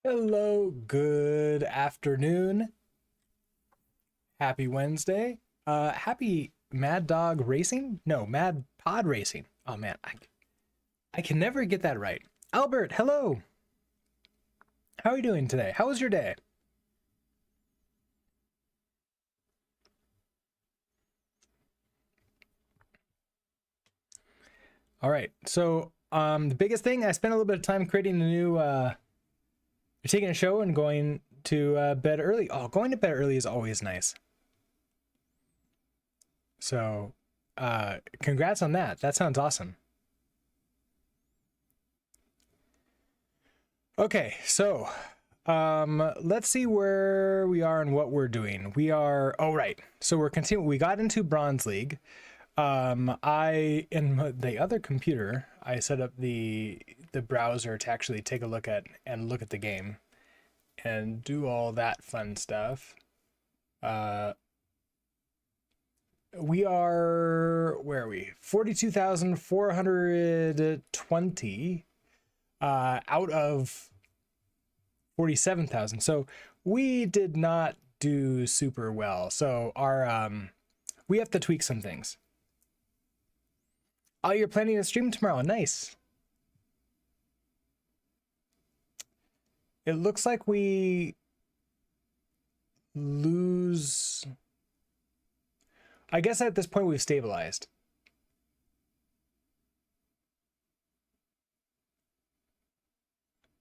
Hello, good afternoon. Happy Wednesday. Happy Mad Dog Racing? No, Mad Pod Racing. Oh man, I can never get that right. Albert, hello. How are you doing today? How was your day? All right. So, the biggest thing, I spent a little bit of time creating a new taking a show and going to bed early. Oh, going to bed early is always nice. So, congrats on that. That sounds awesome. Okay, so let's see where we are and what we're doing. We are oh right. So we're continuing. We got into Bronze League. I in the other computer, I set up the browser to actually take a look at and look at the game and do all that fun stuff. Uh we are where are we? 42,420 out of 47,000. So we did not do super well. So our we have to tweak some things. Oh, you're planning to stream tomorrow. Nice. It looks like we lose. I guess at this point we've stabilized.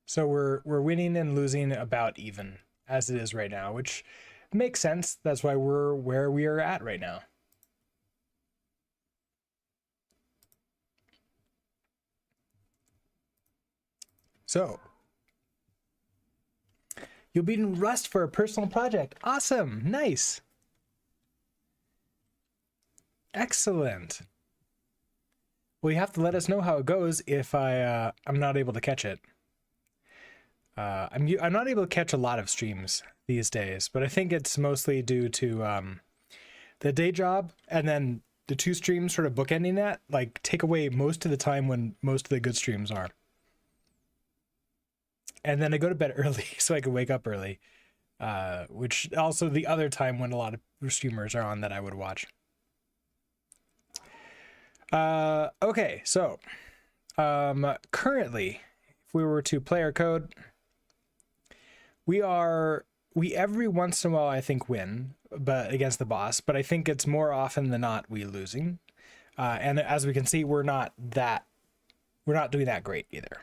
So we're winning and losing about even as it is right now, which makes sense. That's why we're where we are at right now. So you'll be in Rust for a personal project. Awesome. Nice. Excellent. Well, you have to let us know how it goes if I'm not able to catch it. I'm not able to catch a lot of streams these days, but I think it's mostly due to the day job and then the two streams sort of bookending that like take away most of the time when most of the good streams are. And then I go to bed early so I can wake up early, which also the other time when a lot of streamers are on that I would watch. Okay, so currently, if we were to play our code, we every once in a while I think win, but against the boss. But I think it's more often than not we losing, and as we can see, we're not doing that great either.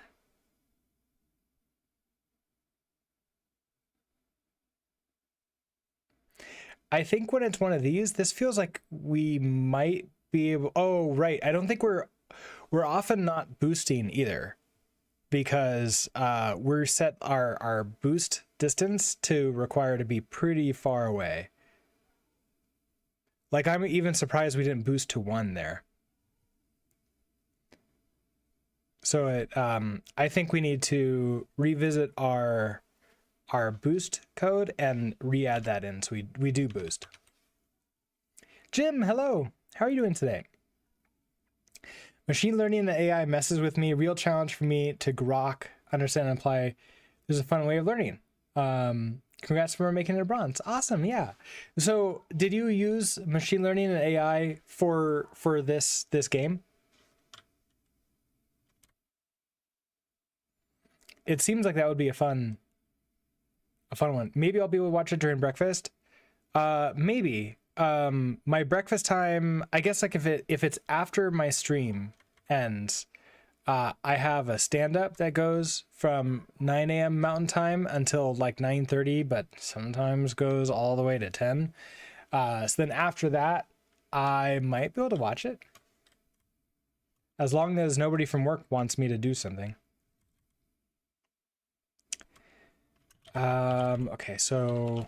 I think when it's one of these, this feels like we might be able. Oh, right. I don't think we're often not boosting either because we're set our boost distance to require to be pretty far away. Like I'm even surprised we didn't boost to 1 there. So I think we need to revisit our boost code and re-add that in so we do boost. Jim, hello. How are you doing today? Machine learning and AI messes with me. Real challenge for me to grok, understand, and apply. There's a fun way of learning. Congrats for making it a bronze. Awesome, yeah. So, did you use machine learning and AI for this game? It seems like that would be a fun one. Maybe I'll be able to watch it during breakfast. Maybe. My breakfast time, I guess like if it's after my stream ends, I have a stand-up that goes from 9 a.m. Mountain Time until like 9:30, but sometimes goes all the way to 10. So then after that, I might be able to watch it. As long as nobody from work wants me to do something. Okay, so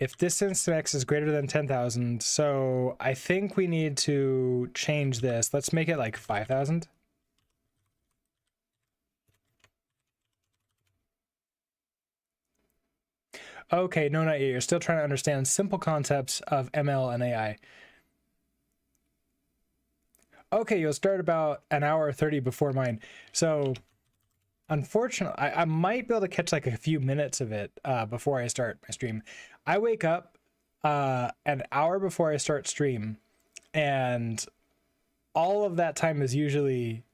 if distance to x is greater than 10,000, so I think we need to change this. Let's make it like 5,000. Okay, no, not yet. You're still trying to understand simple concepts of ML and AI. Okay, you'll start about an hour 30 before mine. So unfortunately, I might be able to catch like a few minutes of it before I start my stream. I wake up an hour before I start stream, and all of that time is usually,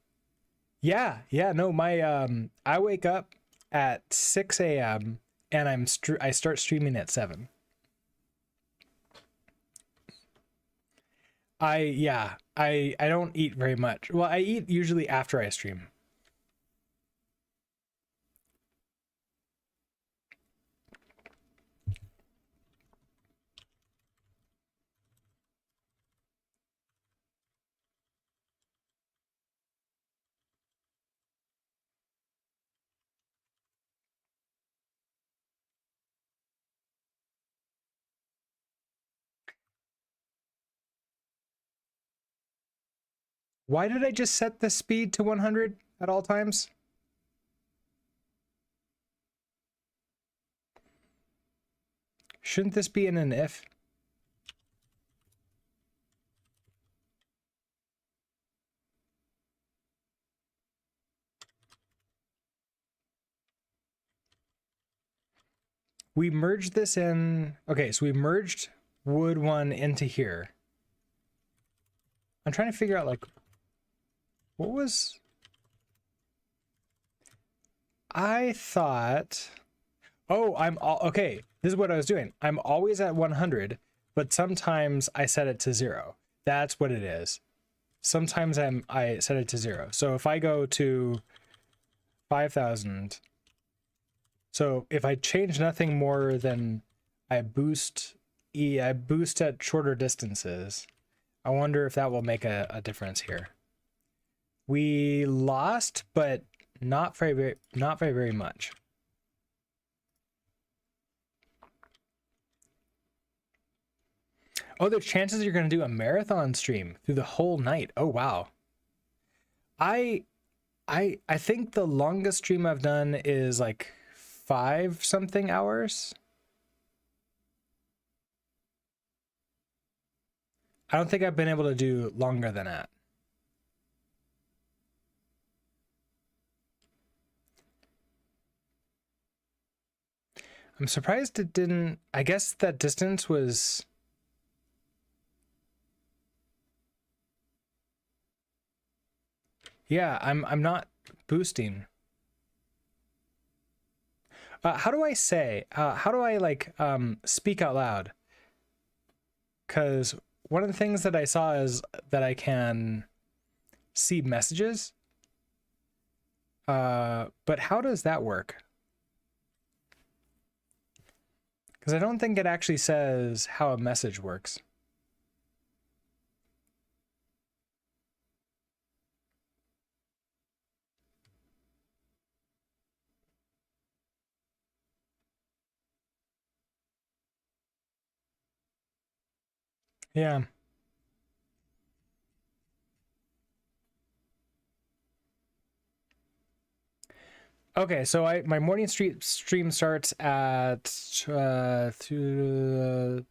yeah, no, my I wake up at 6 a.m. and I start streaming at 7. I don't eat very much. Well, I eat usually after I stream. Why did I just set the speed to 100 at all times? Shouldn't this be in an if? We merged this in. Okay, so we merged wood 1 into here. I'm trying to figure out like what was. I thought. Oh, okay. This is what I was doing. I'm always at 100, but sometimes I set it to 0. That's what it is. Sometimes I set it to 0. So if I go to 5,000, so if I change nothing more than I boost at shorter distances, I wonder if that will make a difference here. We lost, but not very much. Oh, there's chances you're going to do a marathon stream through the whole night. Oh, wow. I think the longest stream I've done is like 5 something hours. I don't think I've been able to do longer than that. I'm surprised it didn't. I guess that distance was. Yeah, I'm not boosting. How do I say? How do I like speak out loud? Because one of the things that I saw is that I can see messages. But how does that work? Because I don't think it actually says how a message works. Yeah. Okay, so my morning stream starts at 13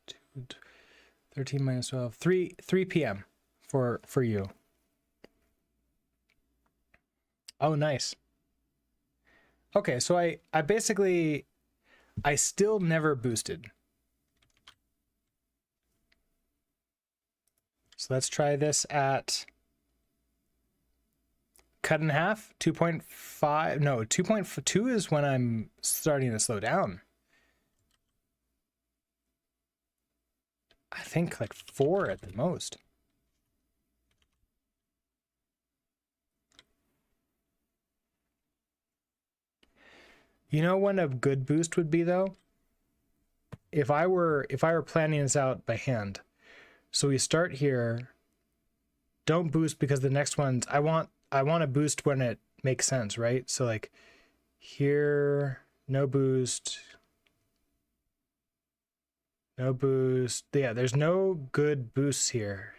minus 12, 3 p.m. for you. Oh, nice. Okay, so I basically I still never boosted. So let's try this at cut in half, 2.5. No, 2.2 is when I'm starting to slow down. I think like 4 at the most. You know when a good boost would be though? If I were planning this out by hand. So we start here. Don't boost because the next ones I want to boost when it makes sense, right? So like here, no boost. No boost. Yeah, there's no good boosts here.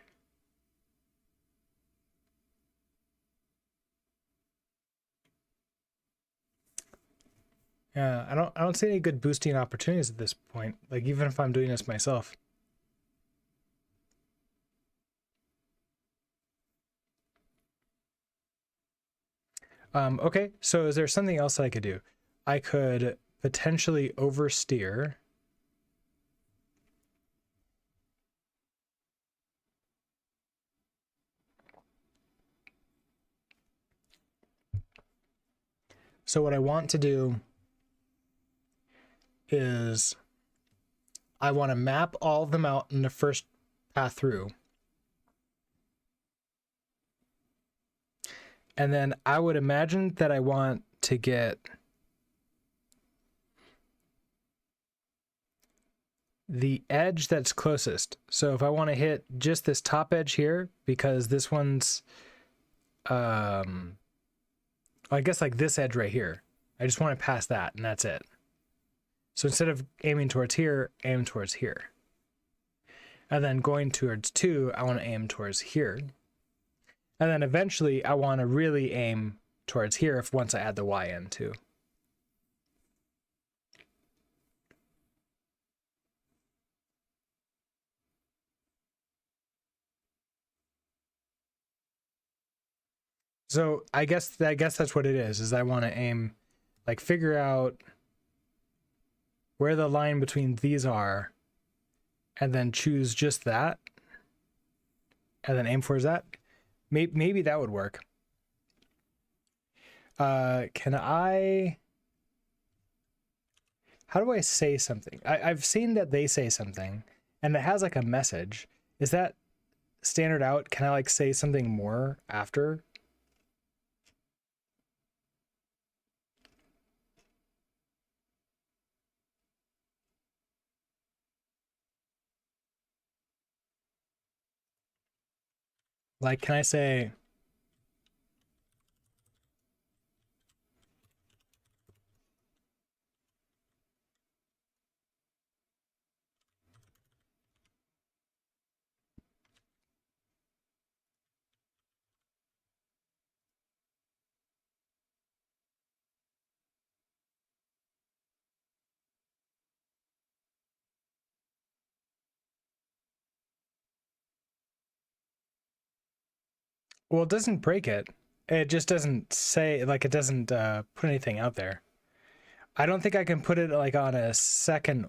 Yeah, I don't see any good boosting opportunities at this point. Like even if I'm doing this myself. Okay, so is there something else that I could do? I could potentially oversteer. So what I want to do is I want to map all of them out in the first path through. And then I would imagine that I want to get the edge that's closest. So if I want to hit just this top edge here, because this one's, I guess like this edge right here, I just want to pass that and that's it. So instead of aiming towards here, aim towards here. And then going towards 2, I want to aim towards here. And then eventually I want to really aim towards here if once I add the Y in too. So I guess that's what it is I want to aim, like figure out where the line between these are and then choose just that and then aim towards that. Maybe that would work. How do I say something? I've seen that they say something and it has like a message. Is that standard out? Can I like say something more after? Like, can I say, well, it doesn't break it. It just doesn't say, like, it doesn't put anything out there. I don't think I can put it like on a second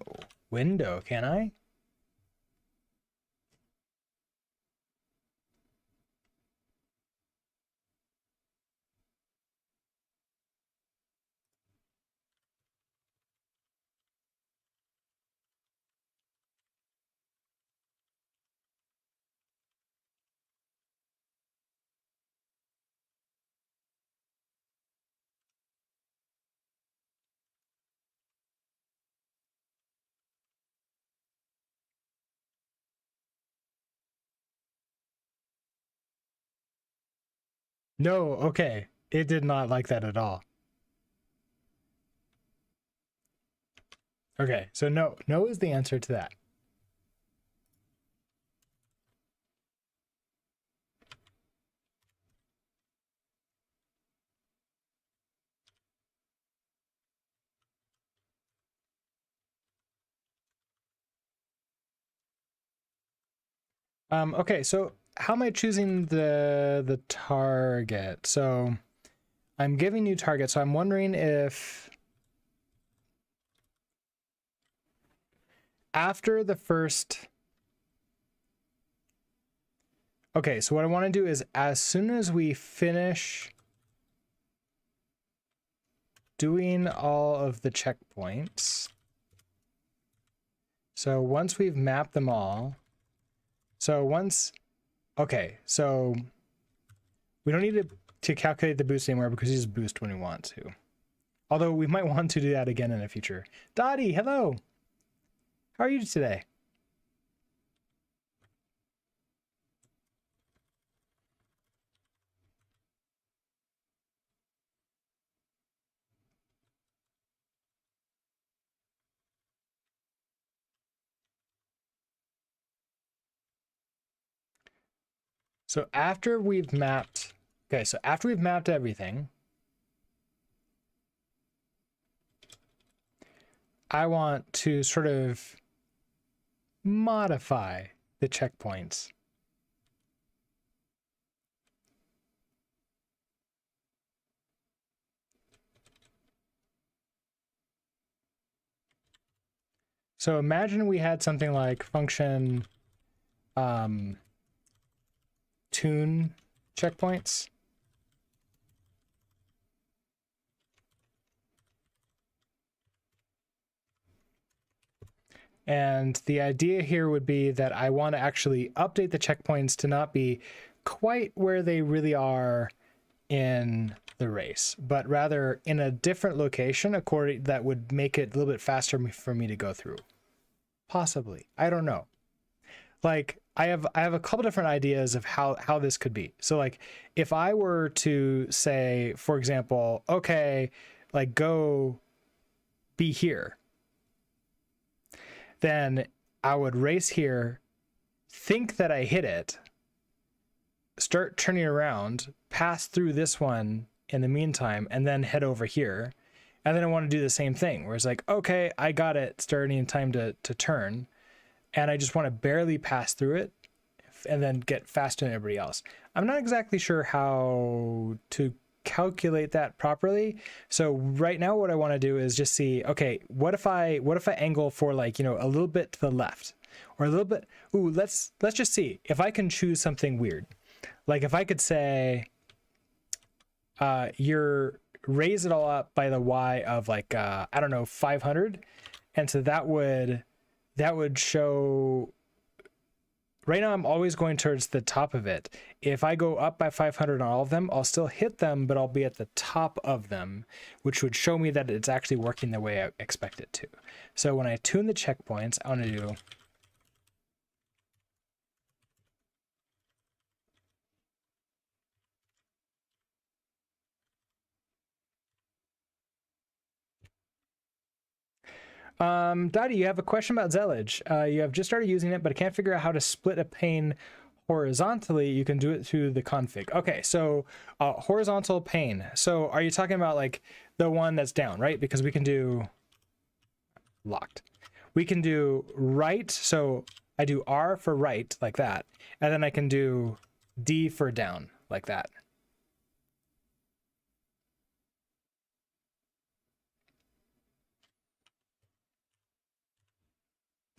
window, can I? No, okay. It did not like that at all. Okay, so no is the answer to that. Okay, so how am I choosing the target? So I'm giving you target, so I'm wondering if after the first... Okay, so what I want to do is as soon as we finish doing all of the checkpoints, so once we've mapped them all, okay, so we don't need to calculate the boost anymore because you just boost when we want to. Although we might want to do that again in the future. Dottie, hello. How are you today? So after we've mapped, okay, so after we've mapped everything, I want to sort of modify the checkpoints. So imagine we had something like function tune checkpoints. And the idea here would be that I want to actually update the checkpoints to not be quite where they really are in the race, but rather in a different location according that would make it a little bit faster for me to go through. Possibly. I don't know. Like I have a couple different ideas of how this could be. So like if I were to say, for example, okay, like go be here, then I would race here, think that I hit it, start turning around, pass through this one in the meantime, and then head over here. And then I want to do the same thing where it's like, okay, I got it starting in time to turn, and I just want to barely pass through it and then get faster than everybody else. I'm not exactly sure how to calculate that properly. So right now what I want to do is just see, okay, what if I angle for like, you know, a little bit to the left or a little bit, ooh, let's just see if I can choose something weird. Like if I could say, you're raise it all up by the Y of like, I don't know, 500. And so that would show, right now I'm always going towards the top of it. If I go up by 500 on all of them, I'll still hit them, but I'll be at the top of them, which would show me that it's actually working the way I expect it to. So when I tune the checkpoints, I want to do Dottie, you have a question about Zellage. You have just started using it, but I can't figure out how to split a pane horizontally. You can do it through the config. Okay, so horizontal pane. So are you talking about like the one that's down, right? Because we can do locked. We can do right. So I do R for right like that. And then I can do D for down like that.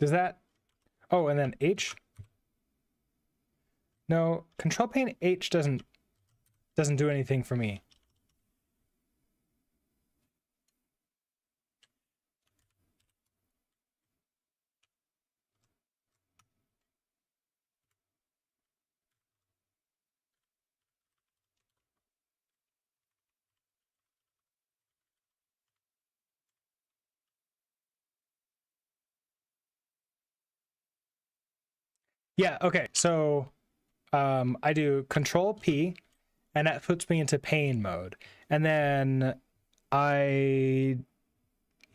Does that? Oh, and then H. No, control pane H doesn't do anything for me. Yeah, okay. So I do control P and that puts me into pane mode. And then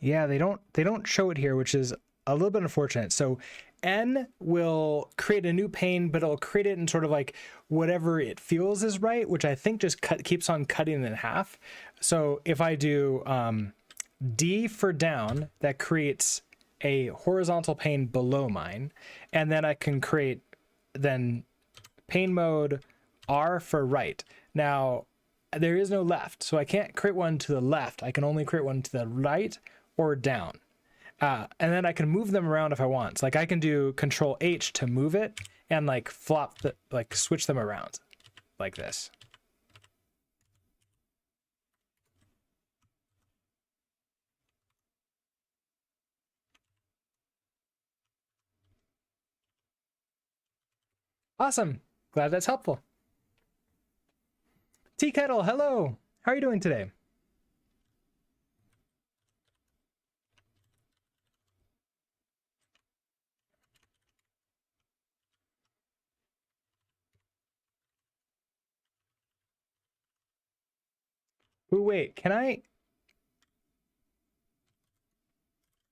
yeah, they don't show it here, which is a little bit unfortunate. So N will create a new pane, but it'll create it in sort of like whatever it feels is right, which I think just keeps on cutting in half. So if I do D for down, that creates a horizontal pane below mine. And then I can create then pane mode R for right. Now, there is no left, so I can't create one to the left. I can only create one to the right or down. And then I can move them around if I want. So like I can do control H to move it and like like switch them around like this. Awesome. Glad that's helpful. Tea Kettle, hello. How are you doing today? Ooh, wait, can I?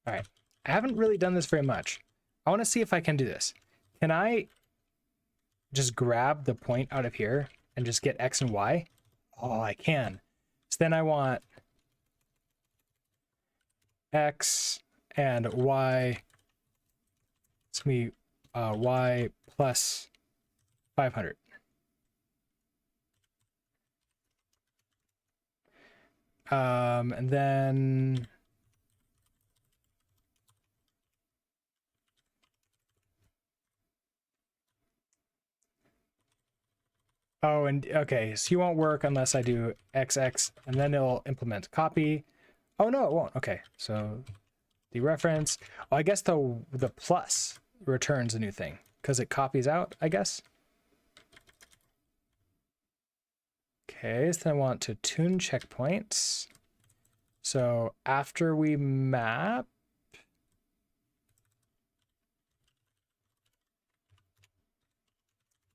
All right. I haven't really done this very much. I want to see if I can do this. Can I just grab the point out of here and just get X and Y? Oh, I can. So then I want X and Y. It's going to be Y plus 500. And then Oh, and okay, so you won't work unless I do XX, and then it'll implement copy. Oh no, it won't. Okay, so dereference. Well, I guess the plus returns a new thing because it copies out, I guess. Okay, so then I want to tune checkpoints. So after we map,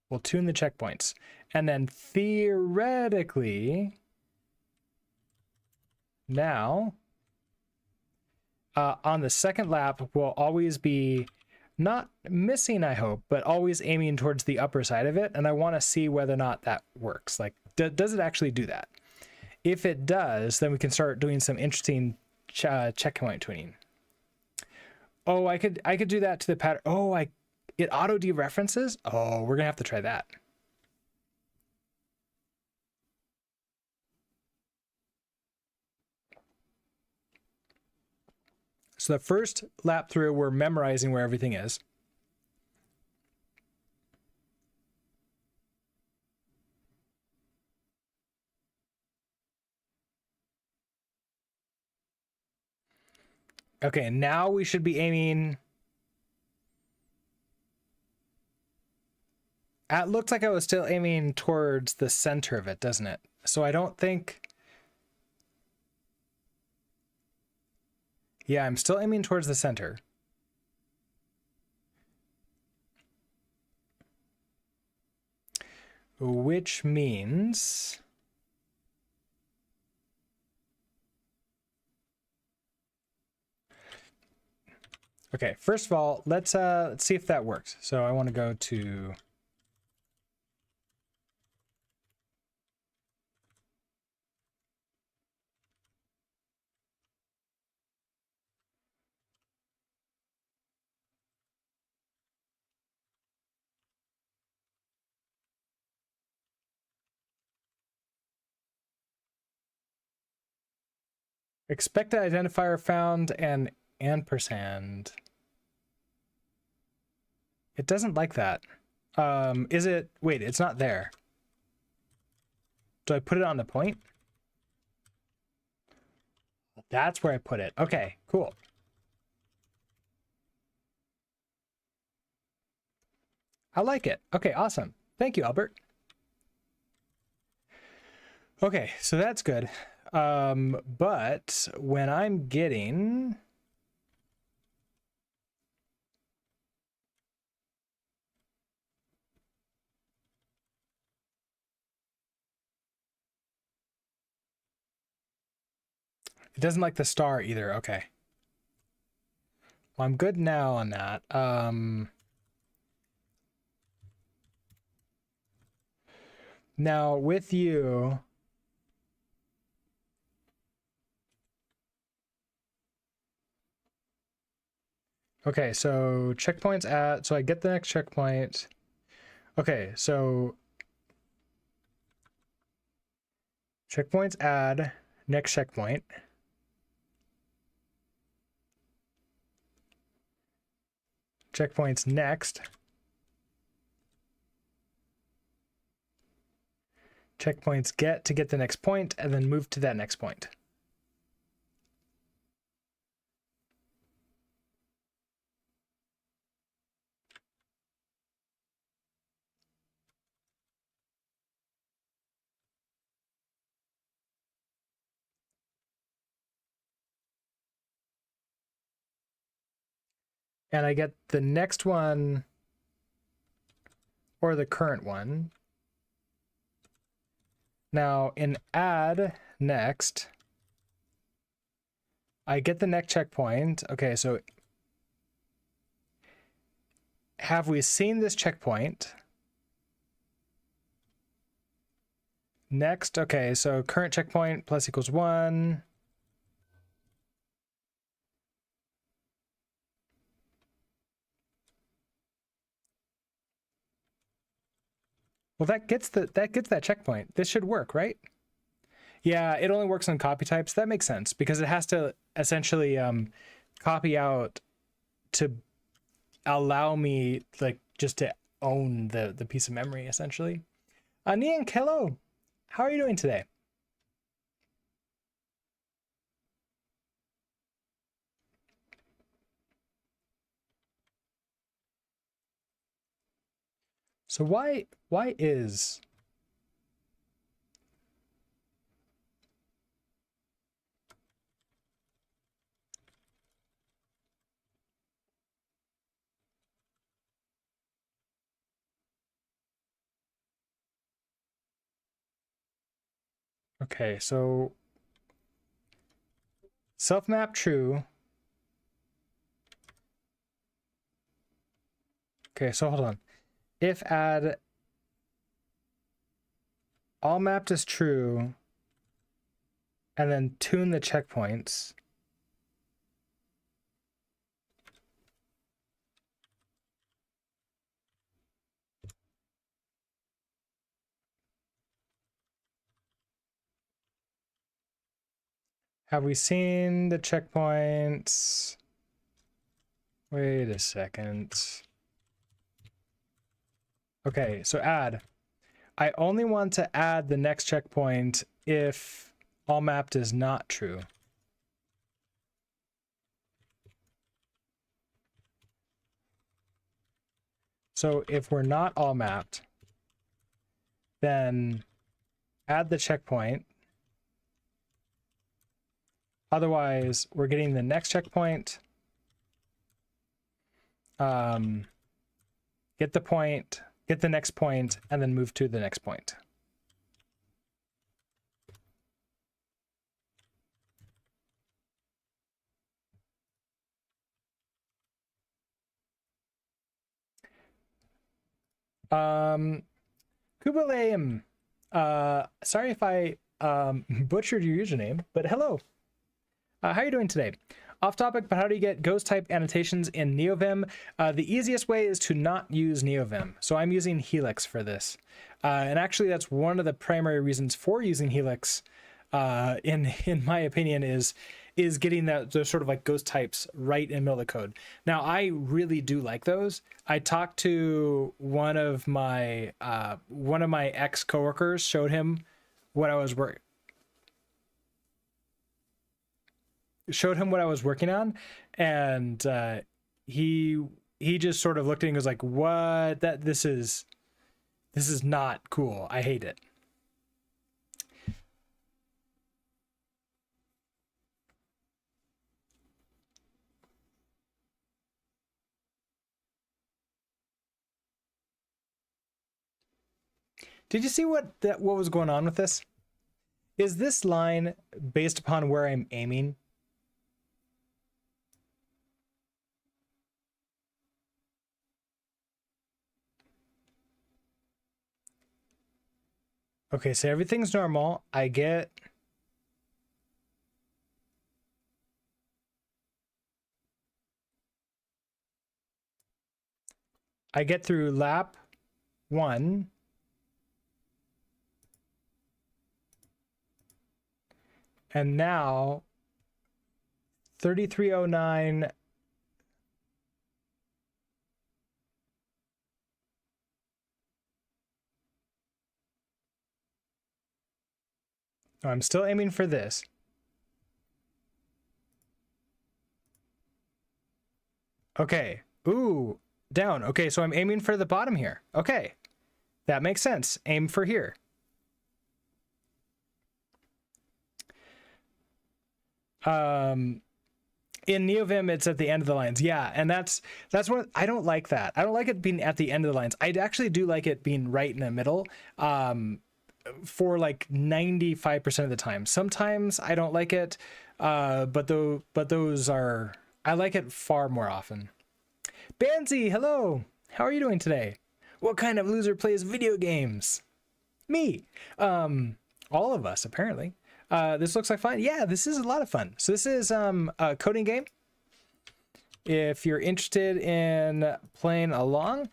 we'll tune the checkpoints. And then theoretically, now, on the second lap, we'll always be not missing, I hope, but always aiming towards the upper side of it. And I want to see whether or not that works. Like, does it actually do that? If it does, then we can start doing some interesting checkpoint tuning. Oh, I could do that to the pattern. Oh, it auto dereferences. Oh, we're gonna have to try that. So the first lap through, we're memorizing where everything is. Okay, now we should be aiming. It looked like I was still aiming towards the center of it, doesn't it? So I don't think. Yeah, I'm still aiming towards the center. Which means. Okay, first of all, let's see if that works. So I want to go to expected identifier found and ampersand. It doesn't like that. Is it? Wait, it's not there. Do I put it on the point? That's where I put it. Okay, cool. I like it. Okay, awesome. Thank you, Albert. Okay, so that's good. But when I'm getting... It doesn't like the star either. Okay. Well, I'm good now on that. Now with you... Okay, so checkpoints at... So I get the next checkpoint. Okay, so... Checkpoints add next checkpoint. Checkpoints next. Checkpoints get to get the next point and then move to that next point. And I get the next one or the current one. Now in add next, I get the next checkpoint. Okay, so have we seen this checkpoint? Next, okay, so current checkpoint plus equals 1. Well, that gets that checkpoint. This should work, right? Yeah, it only works on copy types. That makes sense because it has to essentially copy out to allow me like just to own the piece of memory essentially. Niank, hello. How are you doing today? So why is okay, so self-map true. Okay, so hold on. If add all mapped is true, and then tune the checkpoints. Have we seen the checkpoints? Wait a second. Okay, so add. I only want to add the next checkpoint if all mapped is not true. So if we're not all mapped, then add the checkpoint. Otherwise, we're getting the next checkpoint. Get the point, get the next point, and then move to the next point. Kubalaim, sorry if I butchered your username, but hello. How are you doing today? Off topic, but how do you get ghost type annotations in NeoVim? The easiest way is to not use NeoVim. So I'm using Helix for this. And actually that's one of the primary reasons for using Helix, in my opinion, is getting those sort of like ghost types right in the middle of the code. Now, I really do like those. I talked to one of my ex coworkers, showed him what I was working on, and he just sort of looked at it and was like, what, this is not cool, I hate it. Did you see what was going on with this? Is this line based upon where I'm aiming? Okay, so everything's normal. I get through lap 1. And now 3309. Oh, I'm still aiming for this. Okay. Ooh, down. Okay, so I'm aiming for the bottom here. Okay. That makes sense. Aim for here. In NeoVim, it's at the end of the lines. Yeah, and that's what I don't like. That I don't like it being at the end of the lines. I actually do like it being right in the middle. For like 95% of the time. Sometimes I don't like it, but those are, I like it far more often. Banzi, hello. How are you doing today? What kind of loser plays video games? Me. All of us apparently. This looks like fun. Yeah, this is a lot of fun. So this is a coding game. If you're interested in playing along,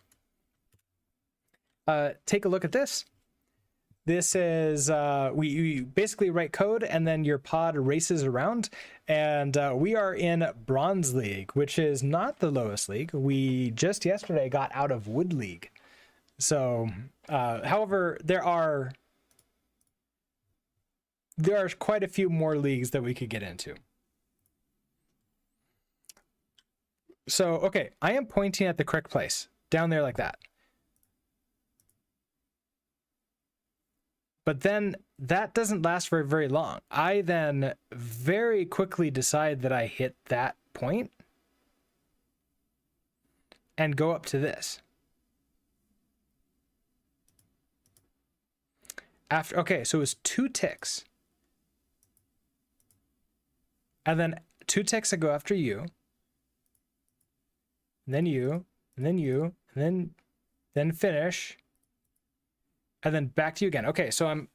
take a look at this. This is, we basically write code and then your pod races around, and we are in Bronze League, which is not the lowest league. We just yesterday got out of Wood League. So, however, there are quite a few more leagues that we could get into. So, okay, I am pointing at the correct place, down there like that. But then that doesn't last for very long. I then very quickly decide that I hit that point and go up to this. After, okay, so it was 2 ticks. And then 2 ticks that go after you. And then you, and then you, and then finish. And then back to you again. Okay, so well,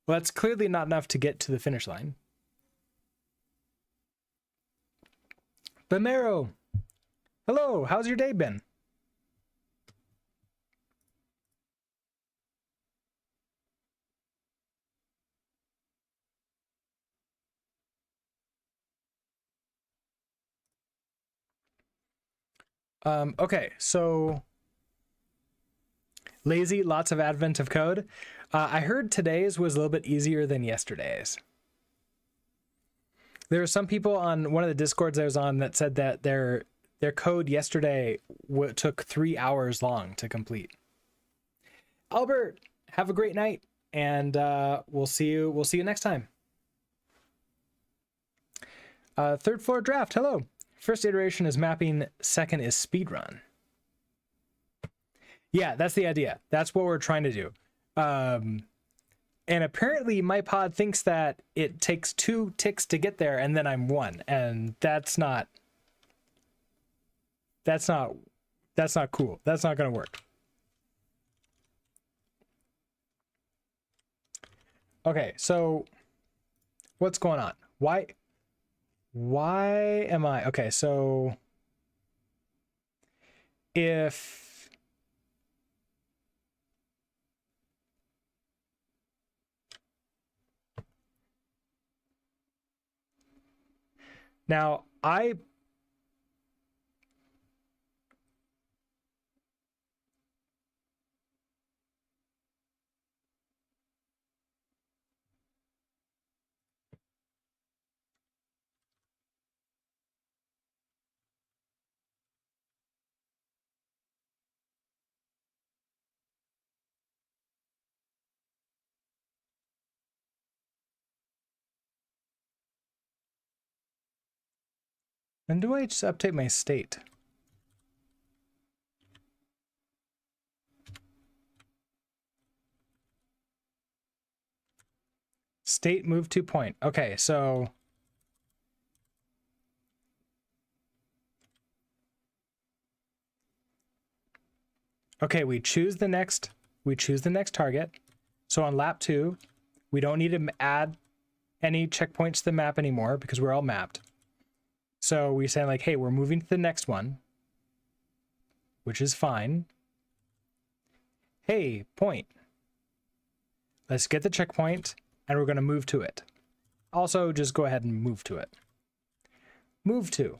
that's clearly not enough to get to the finish line. Bamero, hello, how's your day been? Okay, so lazy, lots of advent of code. I heard today's was a little bit easier than yesterday's. There were some people on one of the Discords I was on that said that their code yesterday took 3 hours long to complete. Albert, have a great night, and we'll see you next time. Third floor draft, hello. First iteration is mapping, second is speedrun. Yeah, that's the idea. That's what we're trying to do. And apparently my pod thinks that it takes 2 ticks to get there and then I'm 1. And that's not cool. That's not going to work. Okay, so what's going on? Why am I? Okay, so if now when do I just update my state? State move to point. Okay, so okay, we choose the next target. So on lap 2, we don't need to add any checkpoints to the map anymore because we're all mapped. So we say like, hey, we're moving to the next one, which is fine. Hey, point. Let's get the checkpoint and we're going to move to it. Also, just go ahead and move to it. Move to.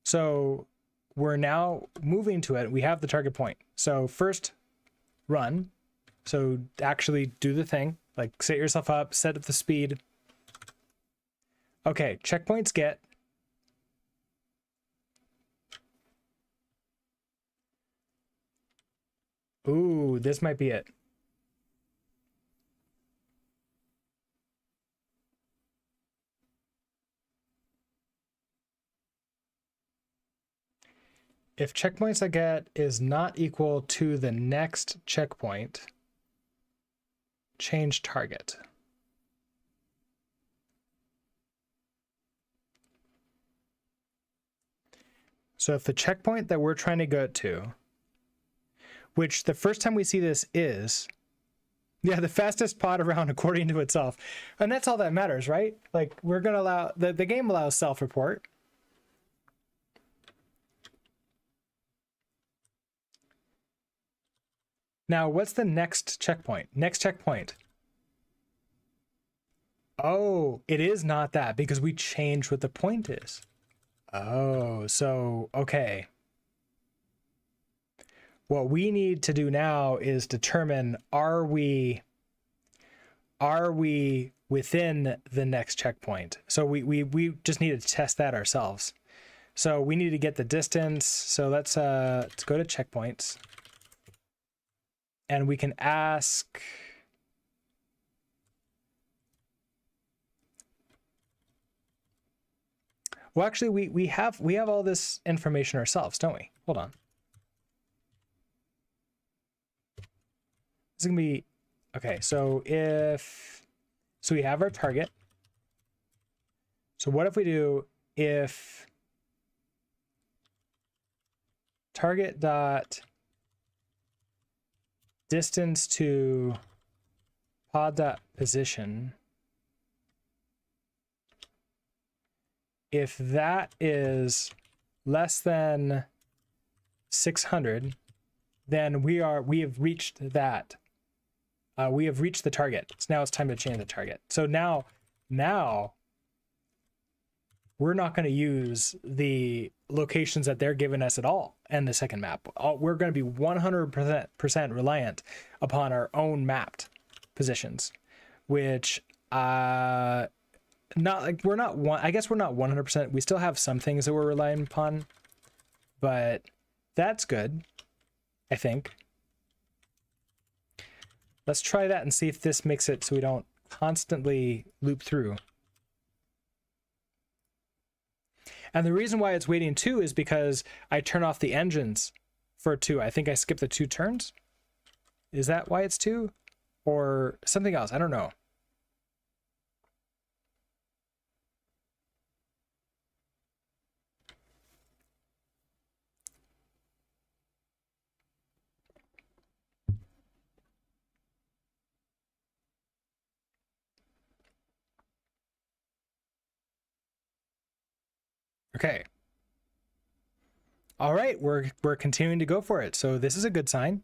So we're now moving to it. We have the target point. So first run. So actually do the thing, like set yourself up, set up the speed. Okay, checkpoints get. Ooh, this might be it. If checkpoints I get is not equal to the next checkpoint, change target. So if the checkpoint that we're trying to go to, which the first time we see this is, yeah, the fastest pod around according to itself. And that's all that matters, right? Like we're going to allow, the game allows self-report. Now, what's the next checkpoint? Next checkpoint. Oh, it is not that because we changed what the point is. Oh, so, okay. What we need to do now is determine, are we within the next checkpoint? So we just need to test that ourselves. So we need to get the distance. So let's go to checkpoints, and we can ask, well, actually we have all this information ourselves, don't we? Hold on. It's gonna be okay. So we have our target. So what if we do, if target dot distance to pod dot position, if that is less than 600, then we have reached that. We have reached the target. So now it's time to change the target. So now we're not going to use the locations that they're giving us at all in the second map. We're going to be 100% reliant upon our own mapped positions, which I guess we're not 100%. We still have some things that we're relying upon, but that's good, I think. Let's try that and see if this makes it so we don't constantly loop through. And the reason why it's waiting 2 is because I turn off the engines for 2. I think I skipped the 2 turns. Is that why it's 2? Or something else? I don't know. Okay. All right, we're continuing to go for it. So this is a good sign.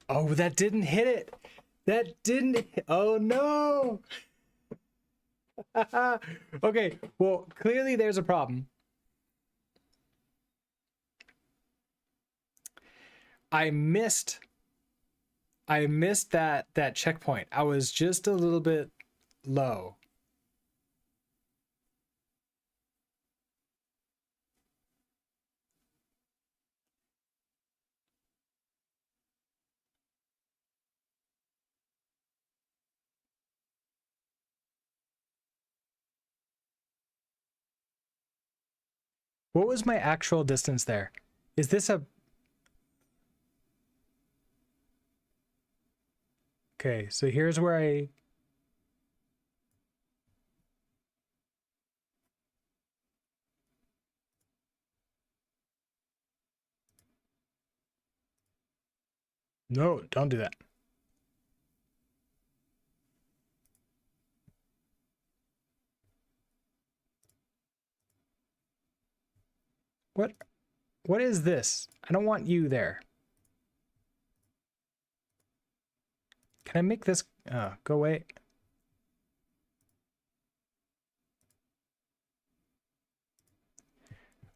Oh, that didn't hit it. That didn't hit. Oh no. Okay, well, clearly there's a problem. I missed that checkpoint. I was just a little bit low. What was my actual distance there? Is this a... Okay, so here's where I... No, don't do that. What is this? I don't want you there. Can I make this go away?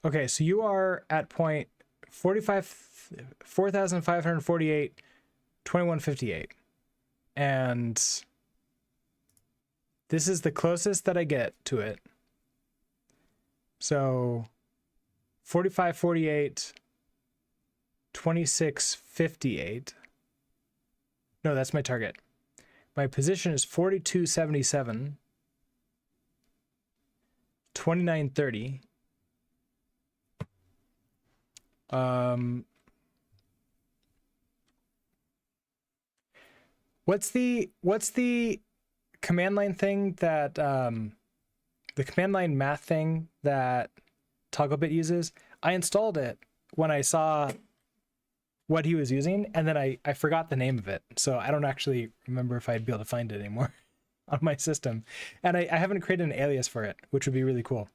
Okay, so you are at point 4,548, 2158. And this is the closest that I get to it. So 4548, 2658. No, that's my target. My position is 4277, 2930. What's the command line thing that the command line math thing that ToggleBit uses? I installed it when I saw what he was using, and then I forgot the name of it, so I don't actually remember if I'd be able to find it anymore on my system. And I haven't created an alias for it, which would be really cool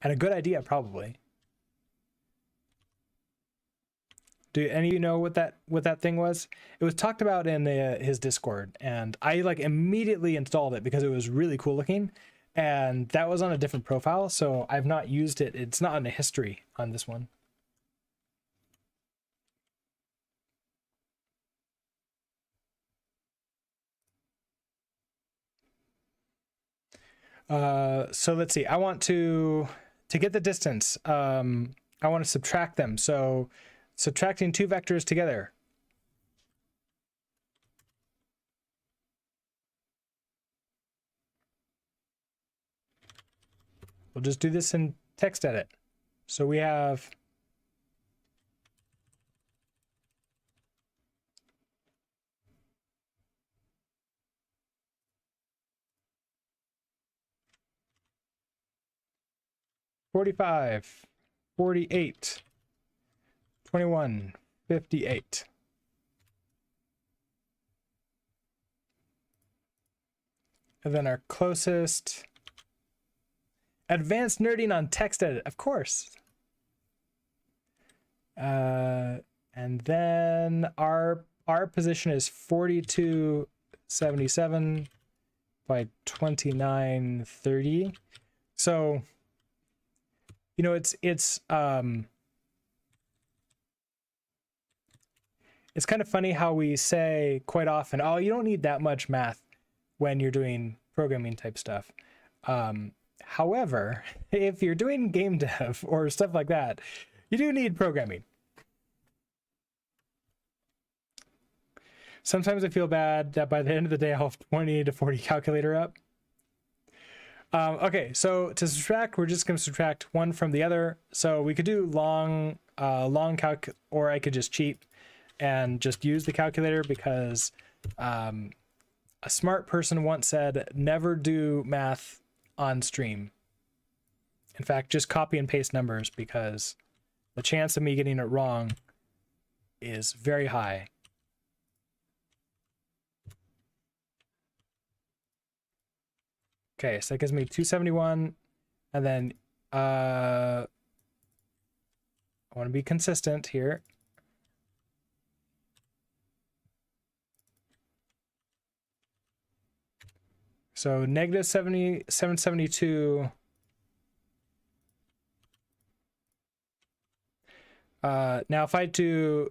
and a good idea, probably. Do any of you know what that thing was? It was talked about in his Discord, and I like immediately installed it because it was really cool looking, and that was on a different profile, so I've not used it. It's not in the history on this one. So let's see. I want to get the distance. I want to subtract them. So subtracting two vectors together. We'll just do this in text edit. So we have $45, $48, $21, $58. And then our closest. Advanced nerding on text edit, of course. And then our position is 4277 by 2930. So, you know, it's kind of funny how we say quite often, oh, you don't need that much math when you're doing programming type stuff. However, if you're doing game dev or stuff like that, you do need programming. Sometimes I feel bad that by the end of the day, I'll have 20 to 40 calculator up. Okay, so to subtract, we're just going to subtract one from the other. So we could do long calc, or I could just cheat and just use the calculator because a smart person once said, never do math on stream. In fact, just copy and paste numbers because the chance of me getting it wrong is very high. Okay, so that gives me 271, and then I want to be consistent here. So negative 772. Now if I do,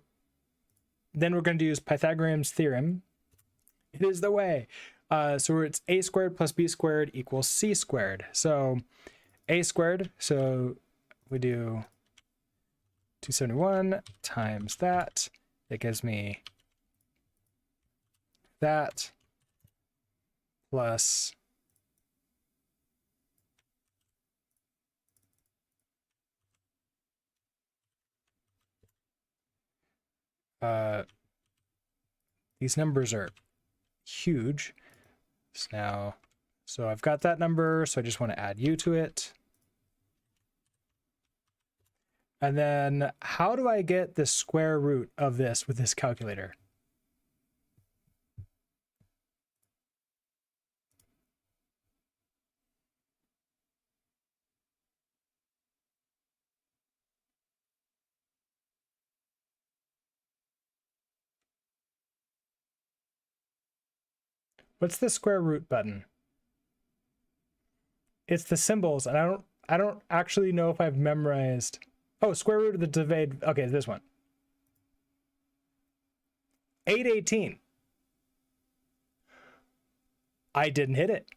then we're going to use Pythagorean's theorem. It is the way. So it's a squared plus b squared equals c squared. So a squared, so we do 271 times that. It gives me that plus these numbers are huge. So I've got that number, so I just want to add u to it. And then how do I get the square root of this with this calculator? What's the square root button? It's the symbols, and I don't actually know if I've memorized. Oh, square root of the divide. Okay, this one. 818. I didn't hit it.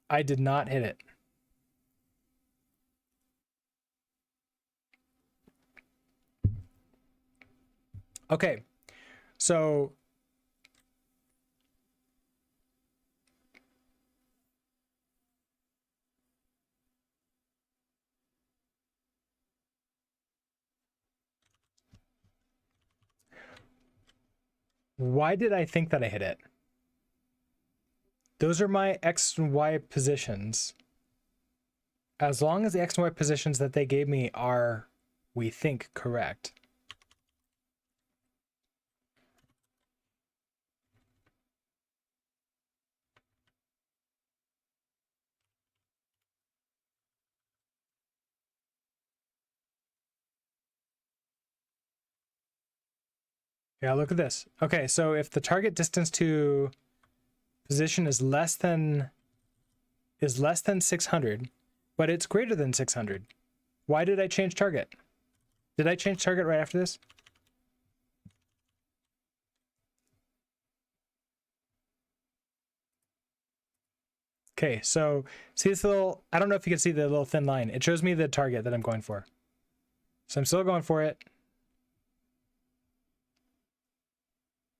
I did not hit it. Okay, so why did I think that I hit it? Those are my X and Y positions. As long as the X and Y positions that they gave me are, we think, correct. Yeah, look at this. Okay, so if the target distance to position is less than 600, but it's greater than 600. Why did I change target? Did I change target right after this? Okay, so see this little, I don't know if you can see the little thin line. It shows me the target that I'm going for. So I'm still going for it.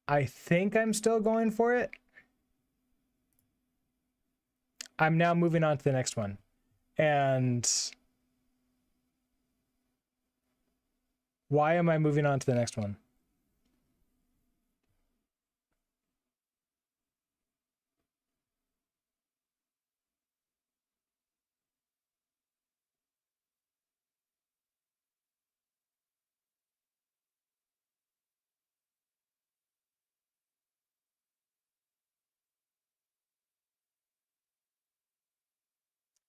I think I'm still going for it. I'm now moving on to the next one. And why am I moving on to the next one?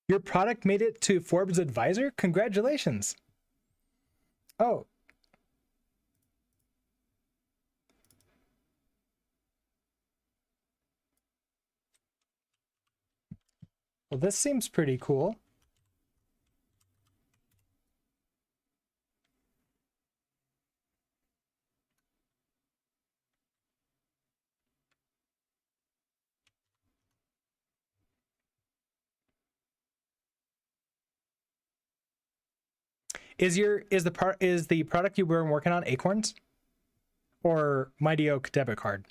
Your product made it to Forbes Advisor? Congratulations. Oh. Well, this seems pretty cool. Is the product you were working on Acorns or Mighty Oak debit card?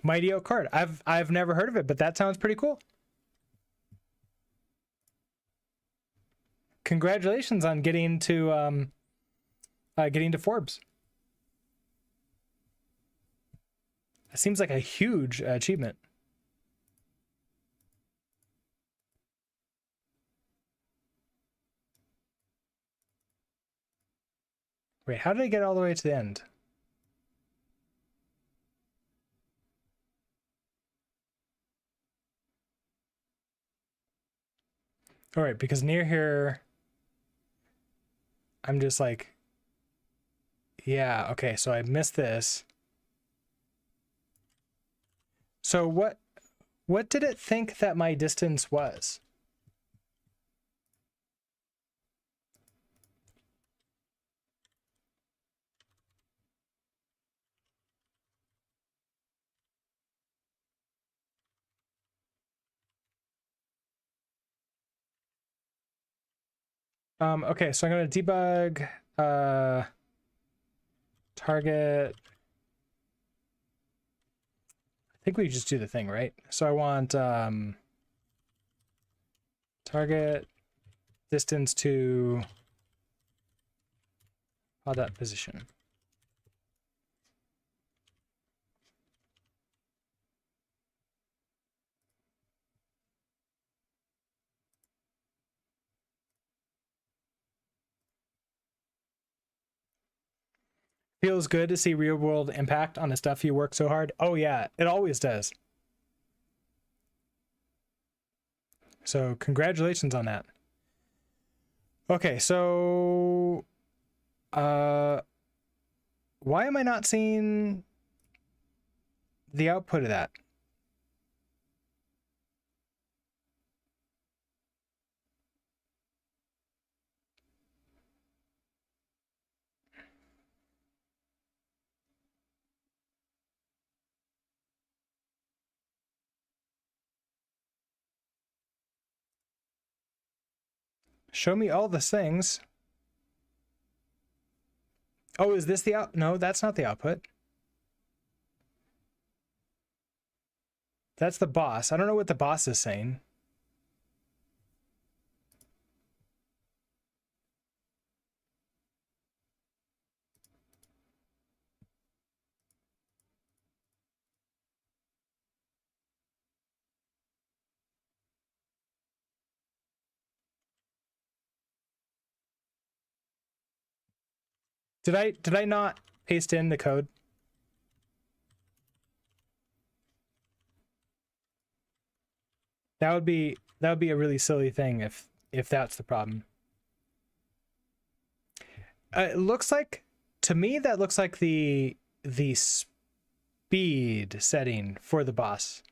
Mighty Oak card. I've never heard of it, but that sounds pretty cool. Congratulations on getting to Forbes. That seems like a huge achievement. Wait, how did I get all the way to the end? All right, because near here, I'm just like, yeah, okay, so I missed this. So what did it think that my distance was? Okay, so I'm gonna debug target. I think we just do the thing, right? So I want target distance to that position. Feels good to see real world impact on the stuff you work so hard. Oh yeah, it always does. So congratulations on that. Okay, so why am I not seeing the output of that? Show me all the things. Oh, is this the out? No, that's not the output. That's the boss. I don't know what the boss is saying. Did I not paste in the code? That would be a really silly thing if if that's the problem. It looks like, to me, that looks like the speed setting for the boss.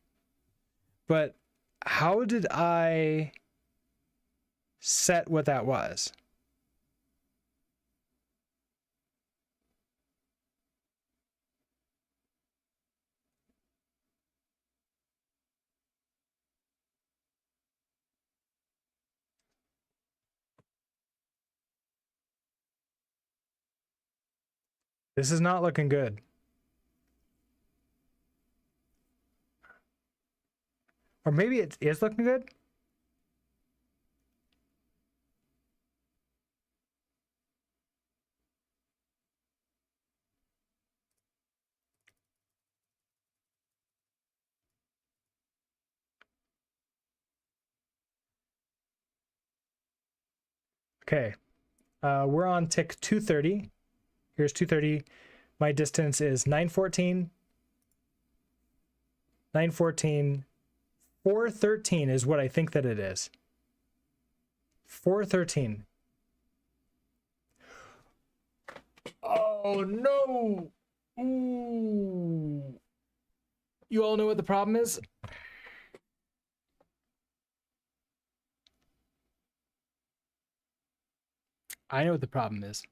But how did I set what that was? This is not looking good. Or maybe it is looking good. Okay. We're on tick 230. Here's 230. My distance is 914. 914. 413 is what I think that it is. 413. Oh no! Ooh. You all know what the problem is? I know what the problem is.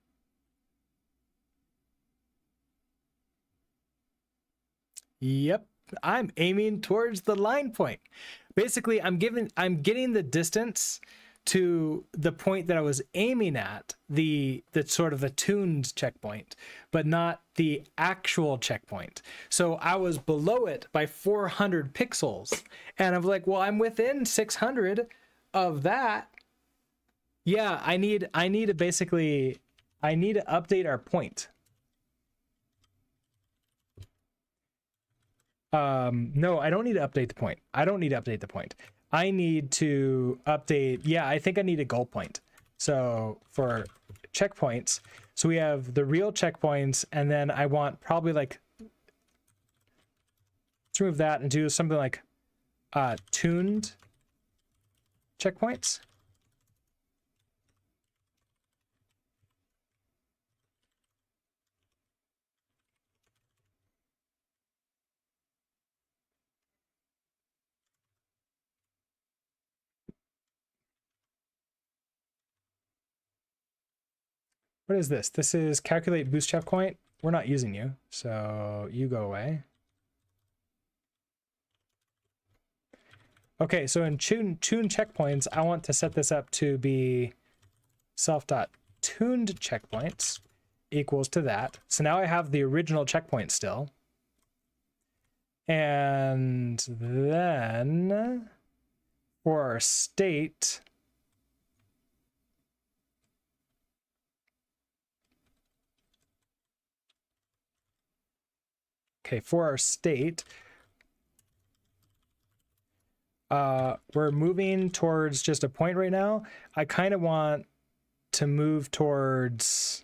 Yep, I'm aiming towards the line point. Basically, I'm getting the distance to the point that I was aiming at, the sort of attuned checkpoint, but not the actual checkpoint. So I was below it by 400 pixels, and I'm like, well, I'm within 600 of that. Yeah, I need to update our point. No, I don't need to update the point. I don't need to update the point. I need to update, yeah, I think I need a goal point. So for checkpoints, so we have the real checkpoints, and then I want probably like, let's remove that and do something like tuned checkpoints. What is this? This is calculate boost checkpoint. We're not using you, so you go away. Okay, so in tune checkpoints, I want to set this up to be self.tuned checkpoints equals to that. So now I have the original checkpoint still. And then for our state, okay, for our state, we're moving towards just a point right now. I kind of want to move towards,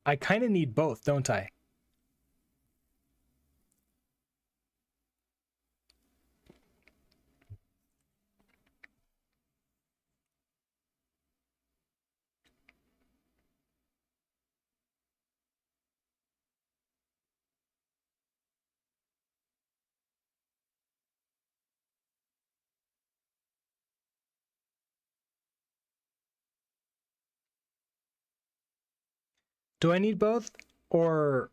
I kind of need both, don't I? Do I need both, or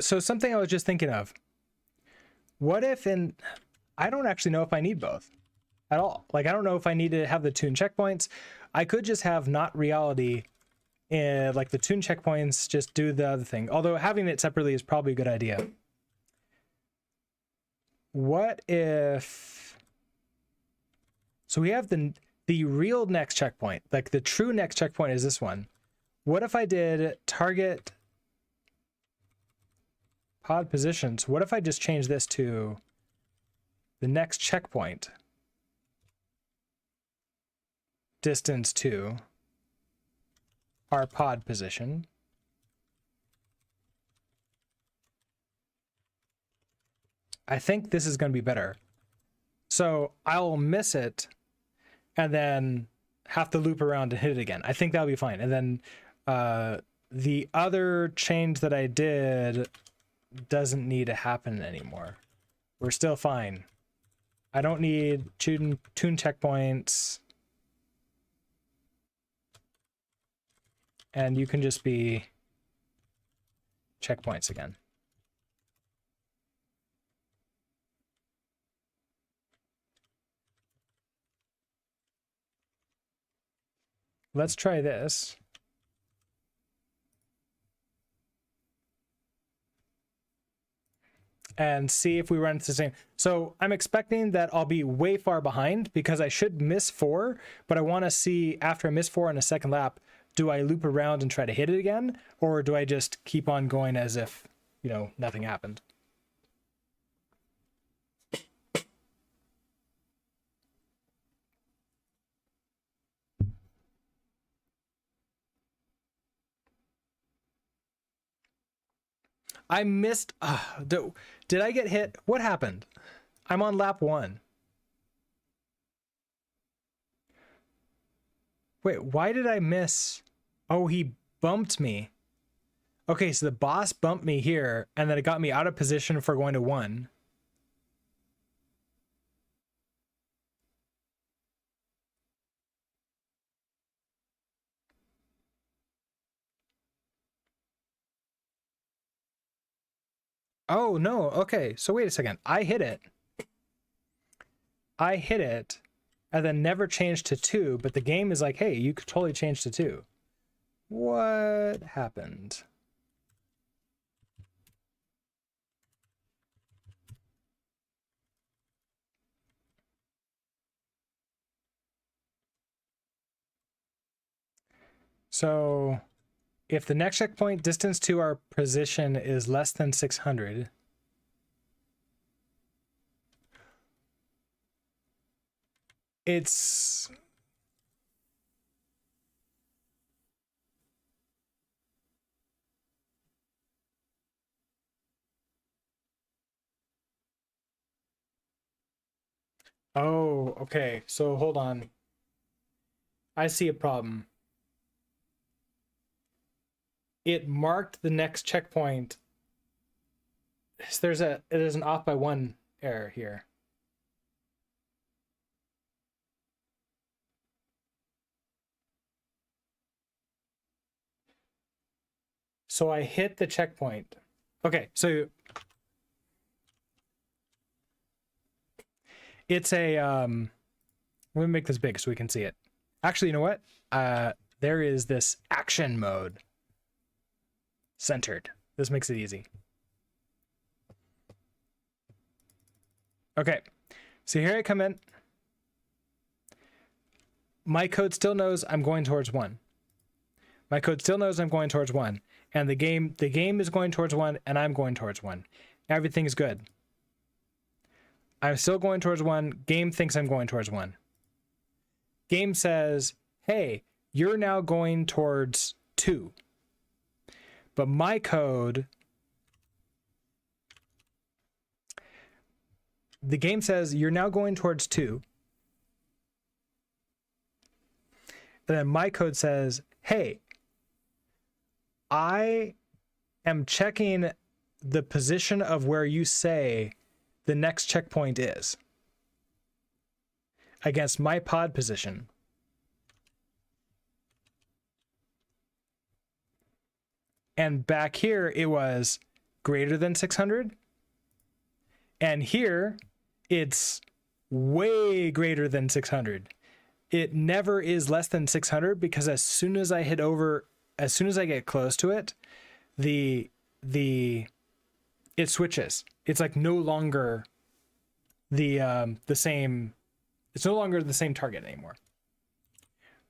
so something I was just thinking of. What if I don't actually know if I need both at all. Like, I don't know if I need to have the tune checkpoints. I could just have not reality, and like the tune checkpoints just do the other thing. Although having it separately is probably a good idea. What if, so we have the real next checkpoint, like the true next checkpoint is this one. What if I did target pod positions? What if I just change this to the next checkpoint? distance to our pod position. I think this is going to be better. So I'll miss it and then have to loop around and hit it again. I think that'll be fine. And then the other change that I did doesn't need to happen anymore. We're still fine. I don't need tune checkpoints. And you can just be checkpoints again. Let's try this. And see if we run into the same. So I'm expecting that I'll be way far behind because I should miss 4, but I want to see after I miss 4 on a second lap, do I loop around and try to hit it again? Or do I just keep on going as if, you know, nothing happened? I missed. Did I get hit? What happened? I'm on lap 1. Wait, why did I miss? Oh, he bumped me. Okay, so the boss bumped me here, and then it got me out of position for going to 1. Oh, no. Okay, so wait a second. I hit it, and then never changed to 2, but the game is like, hey, you could totally change to 2. What happened? So if the next checkpoint distance to our position is less than 600, it's... Oh, okay. So hold on. I see a problem. It marked the next checkpoint. There's an off by 1 error here. So I hit the checkpoint. Okay, so it's a let me make this big so we can see it. Actually, you know what? There is this action mode. Centered. This makes it easy. Okay, so here I come in. My code still knows I'm going towards 1. My code still knows I'm going towards 1. And the game is going towards 1, and I'm going towards 1. Everything's good. I'm still going towards 1. Game thinks I'm going towards 1. Game says, hey, you're now going towards 2. But my code, the game says you're now going towards 2. And then my code says, hey, I am checking the position of where you say the next checkpoint is against my pod position. And back here, it was greater than 600. And here, it's way greater than 600. It never is less than 600 because as soon as I hit over, as soon as I get close to it, it switches. It's like no longer the same. It's no longer the same target anymore.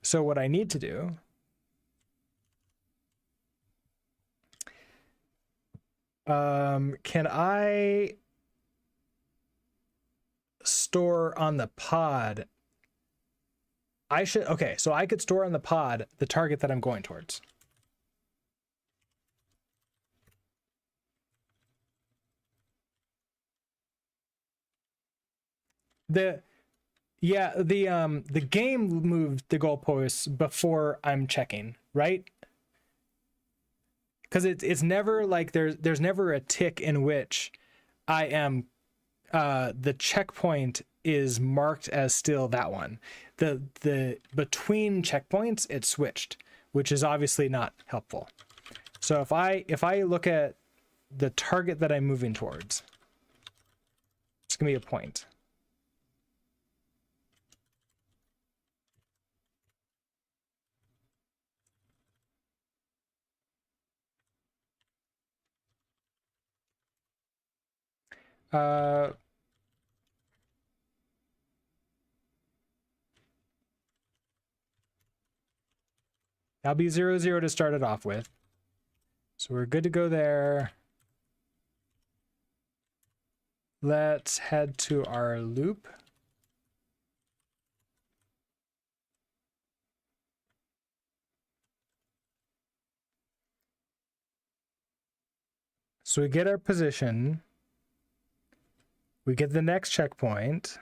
So what I need to do can I store on the pod? I should, okay, so I could store on the pod the target that I'm going towards. The game moved the goalposts before I'm checking, right? Because it's never like there's never a tick in which I am the checkpoint is marked as still that one. The between checkpoints it switched, which is obviously not helpful. So if I look at the target that I'm moving towards, it's gonna be a point. That'll be 0, 0 to start it off with. So we're good to go there. Let's head to our loop. So we get our position. We get the next checkpoint.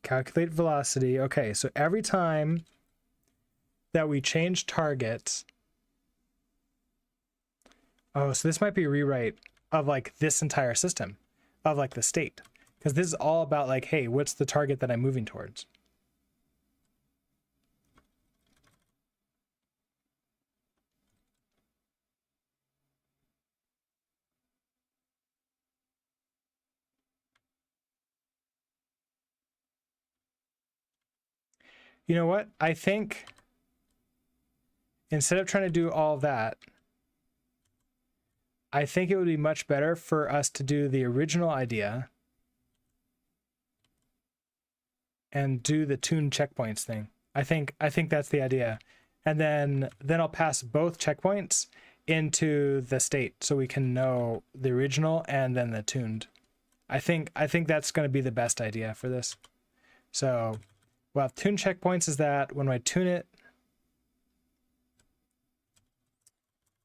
Calculate velocity. Okay, so every time that we change targets. Oh, so this might be a rewrite of like this entire system of like the state. Because this is all about like, hey, what's the target that I'm moving towards? You know what? I think instead of trying to do all that, I think it would be much better for us to do the original idea and do the tune checkpoints thing. I think that's the idea. And then I'll pass both checkpoints into the state so we can know the original and then the tuned. I think that's going to be the best idea for this. So, well, tune checkpoints is that when I tune it,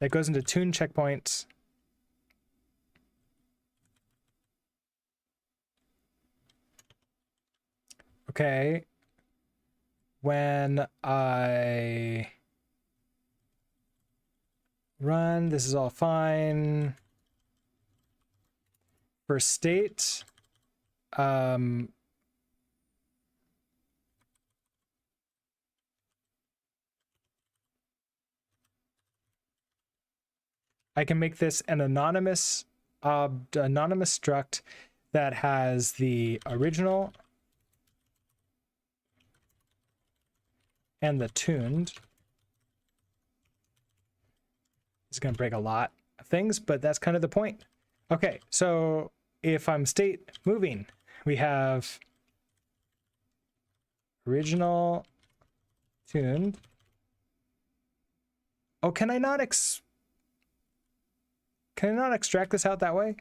that goes into tune checkpoints. Okay. When I run, this is all fine. For state, I can make this an anonymous struct that has the original and the tuned. It's going to break a lot of things, but that's kind of the point. Okay, so if I'm state moving, we have original, tuned. Oh, can I not extract this out that way?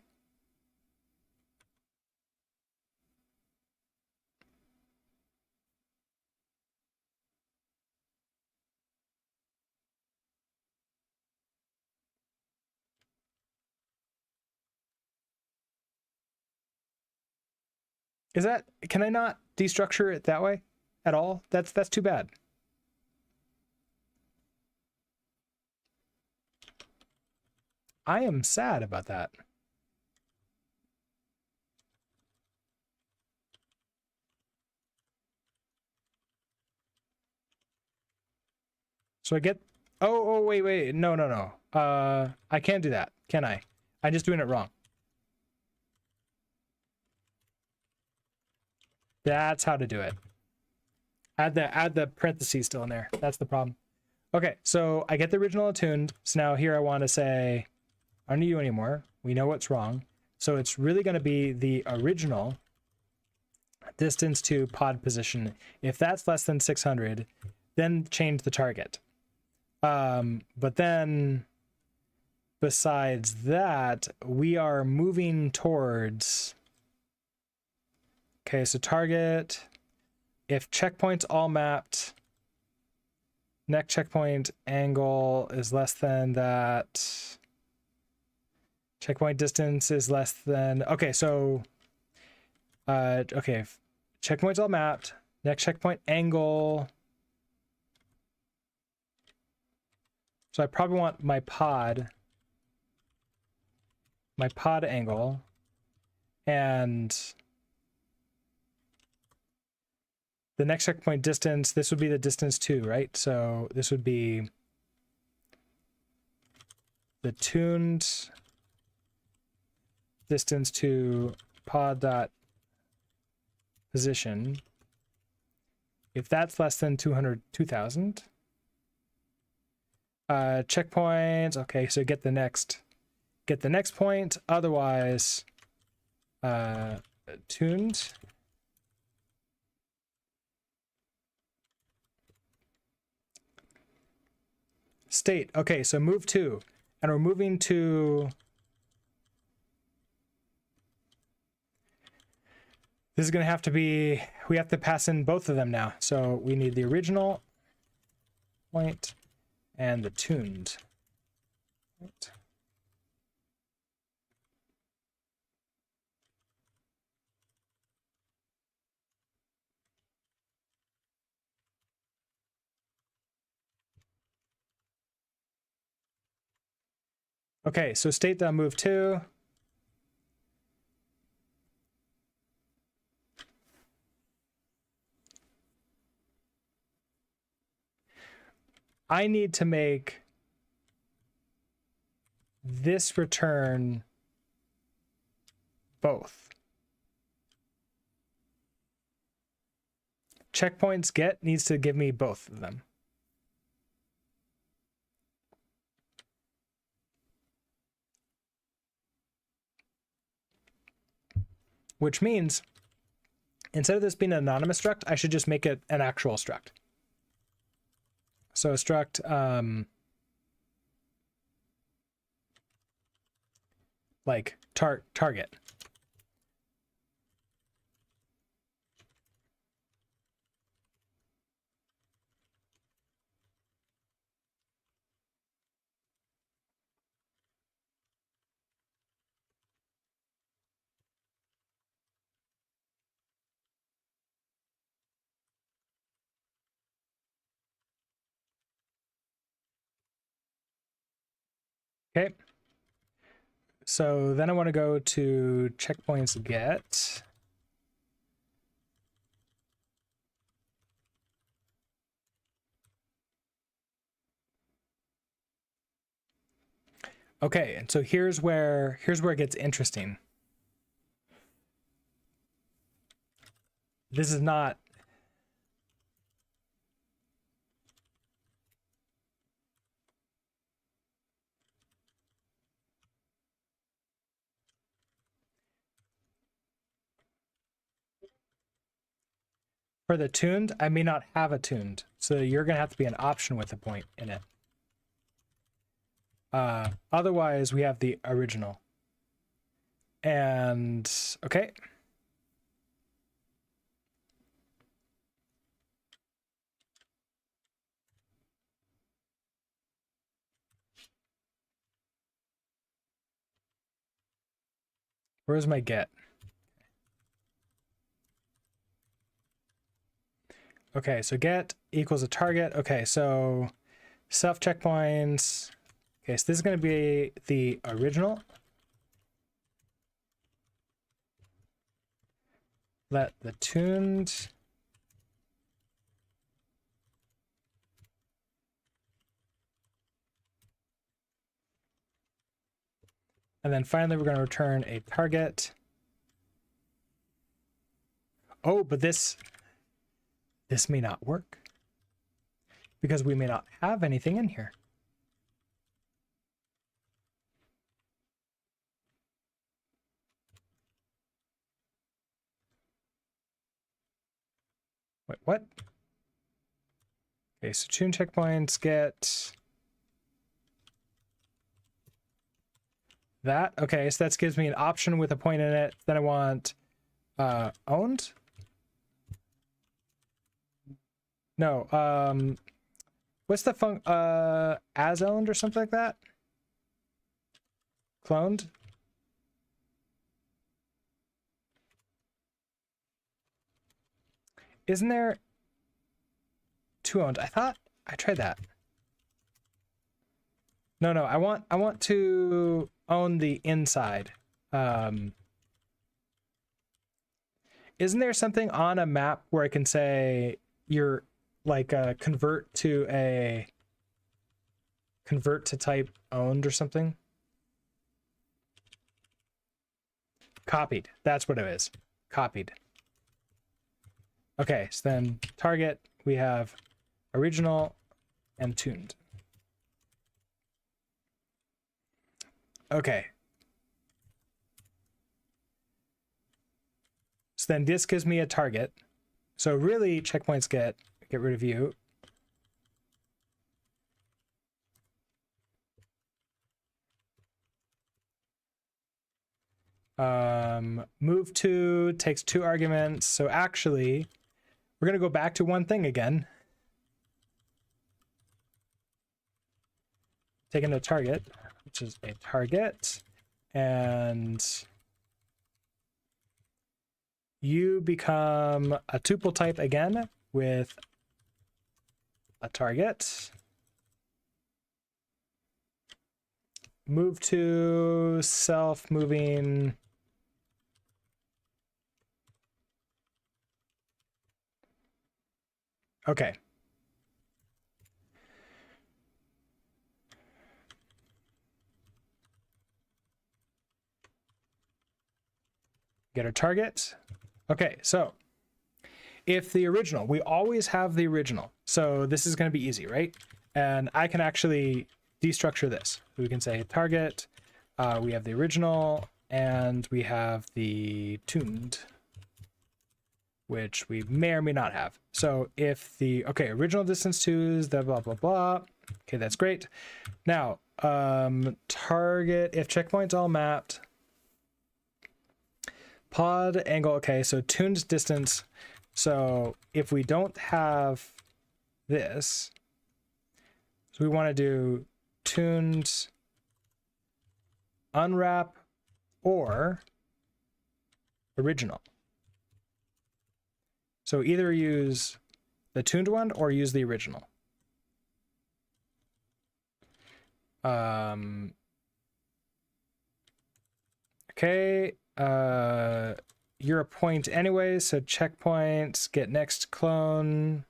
Can I not destructure it that way at all? That's too bad. I am sad about that. So I get, oh, wait, no. I can't do that, can I? I'm just doing it wrong. That's how to do it. Add the parentheses still in there. That's the problem. Okay, so I get the original attuned. So now here I want to say, I don't need you anymore. We know what's wrong. So it's really going to be the original distance to pod position. If that's less than 600, then change the target. But then besides that, we are moving towards, okay, so target, if checkpoints all mapped, next checkpoint angle is less than that. Checkpoint distance is less than, okay, so, okay, checkpoints all mapped, next checkpoint angle. So I probably want my pod angle, and the next checkpoint distance, this would be the distance too, right? So this would be the tuned distance to pod dot position. If that's less than 2,000, checkpoints, okay, so get the next point, otherwise tuned state. Okay, so move to, and we're moving to, this is going to have to be, we have to pass in both of them now. So we need the original point and the tuned point. Okay, so state.move to. I need to make this return both. Checkpoints get needs to give me both of them. Which means instead of this being an anonymous struct, I should just make it an actual struct. So a struct like target. Okay. So then I want to go to checkpoints get. Okay, and so here's where it gets interesting. This is not for the tuned. I may not have a tuned, so you're gonna have to be an option with a point in it. Otherwise, we have the original. And okay. Where's my get? Okay, so get equals a target. Okay, so self checkpoints. Okay, so this is going to be the original. Let the tuned. And then finally, we're going to return a target. Oh, but this may not work because we may not have anything in here. Wait, what? Okay, so tune checkpoints get that. Okay, so that gives me an option with a point in it. Then I want owned. No, what's the as owned or something like that? Cloned? Isn't there two owned? I thought I tried that. No, I want to own the inside. Isn't there something on a map where I can say you're like convert to type owned or something? Copied. That's what it is. Copied. Okay, so then target, we have original and tuned. Okay. So then this gives me a target. So really checkpoints get rid of you. Move to takes 2 arguments. So actually, we're going to go back to one thing again. Taking a target, which is a target, and you become a tuple type again with a target. Move to self-moving. Okay. Get our target. Okay, so if the original, we always have the original. So this is going to be easy, right? And I can actually destructure this. We can say target, we have the original, and we have the tuned, which we may or may not have. So if the, okay, original distance to is the blah, blah, blah. Okay, that's great. Now, target, if checkpoints all mapped, pod angle, okay, so tuned distance. So if we don't have this, so we want to do tuned unwrap or original. So either use the tuned one or use the original. Okay, you're a point anyway, so checkpoints, get next clone.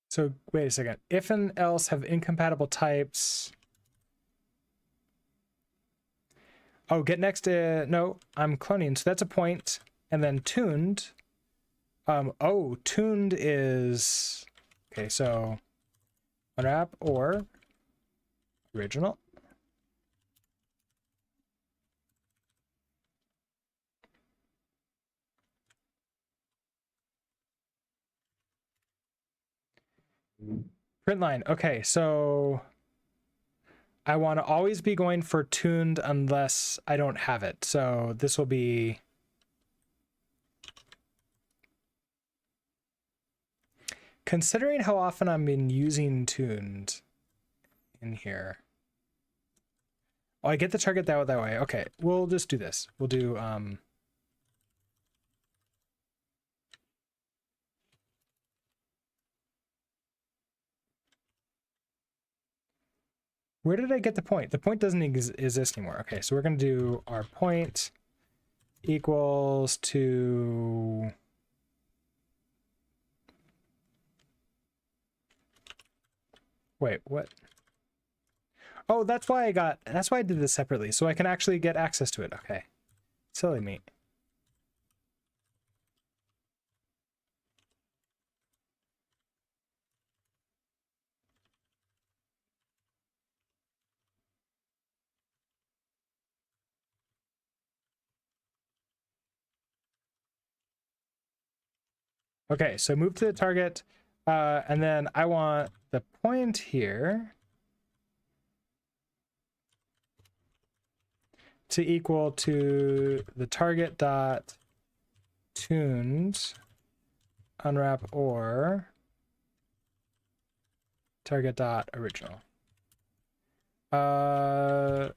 So wait a second. If and else have incompatible types. Oh, get next to, no, I'm cloning. So that's a point. And then tuned. Oh, tuned is, okay, so unwrap or original. Print line. Okay, so I want to always be going for tuned unless I don't have it. So this will be considering how often I've been using tuned in here. Oh, I get the target that way. Okay, we'll just do this. We'll do where did I get the point? The point doesn't exist anymore. Okay, so we're going to do our point equals to wait, what? Oh, that's why I did this separately, so I can actually get access to it. Okay. Silly me. Okay, so move to the target, and then I want the point here to equal to the target dot tuned unwrap or target dot original. I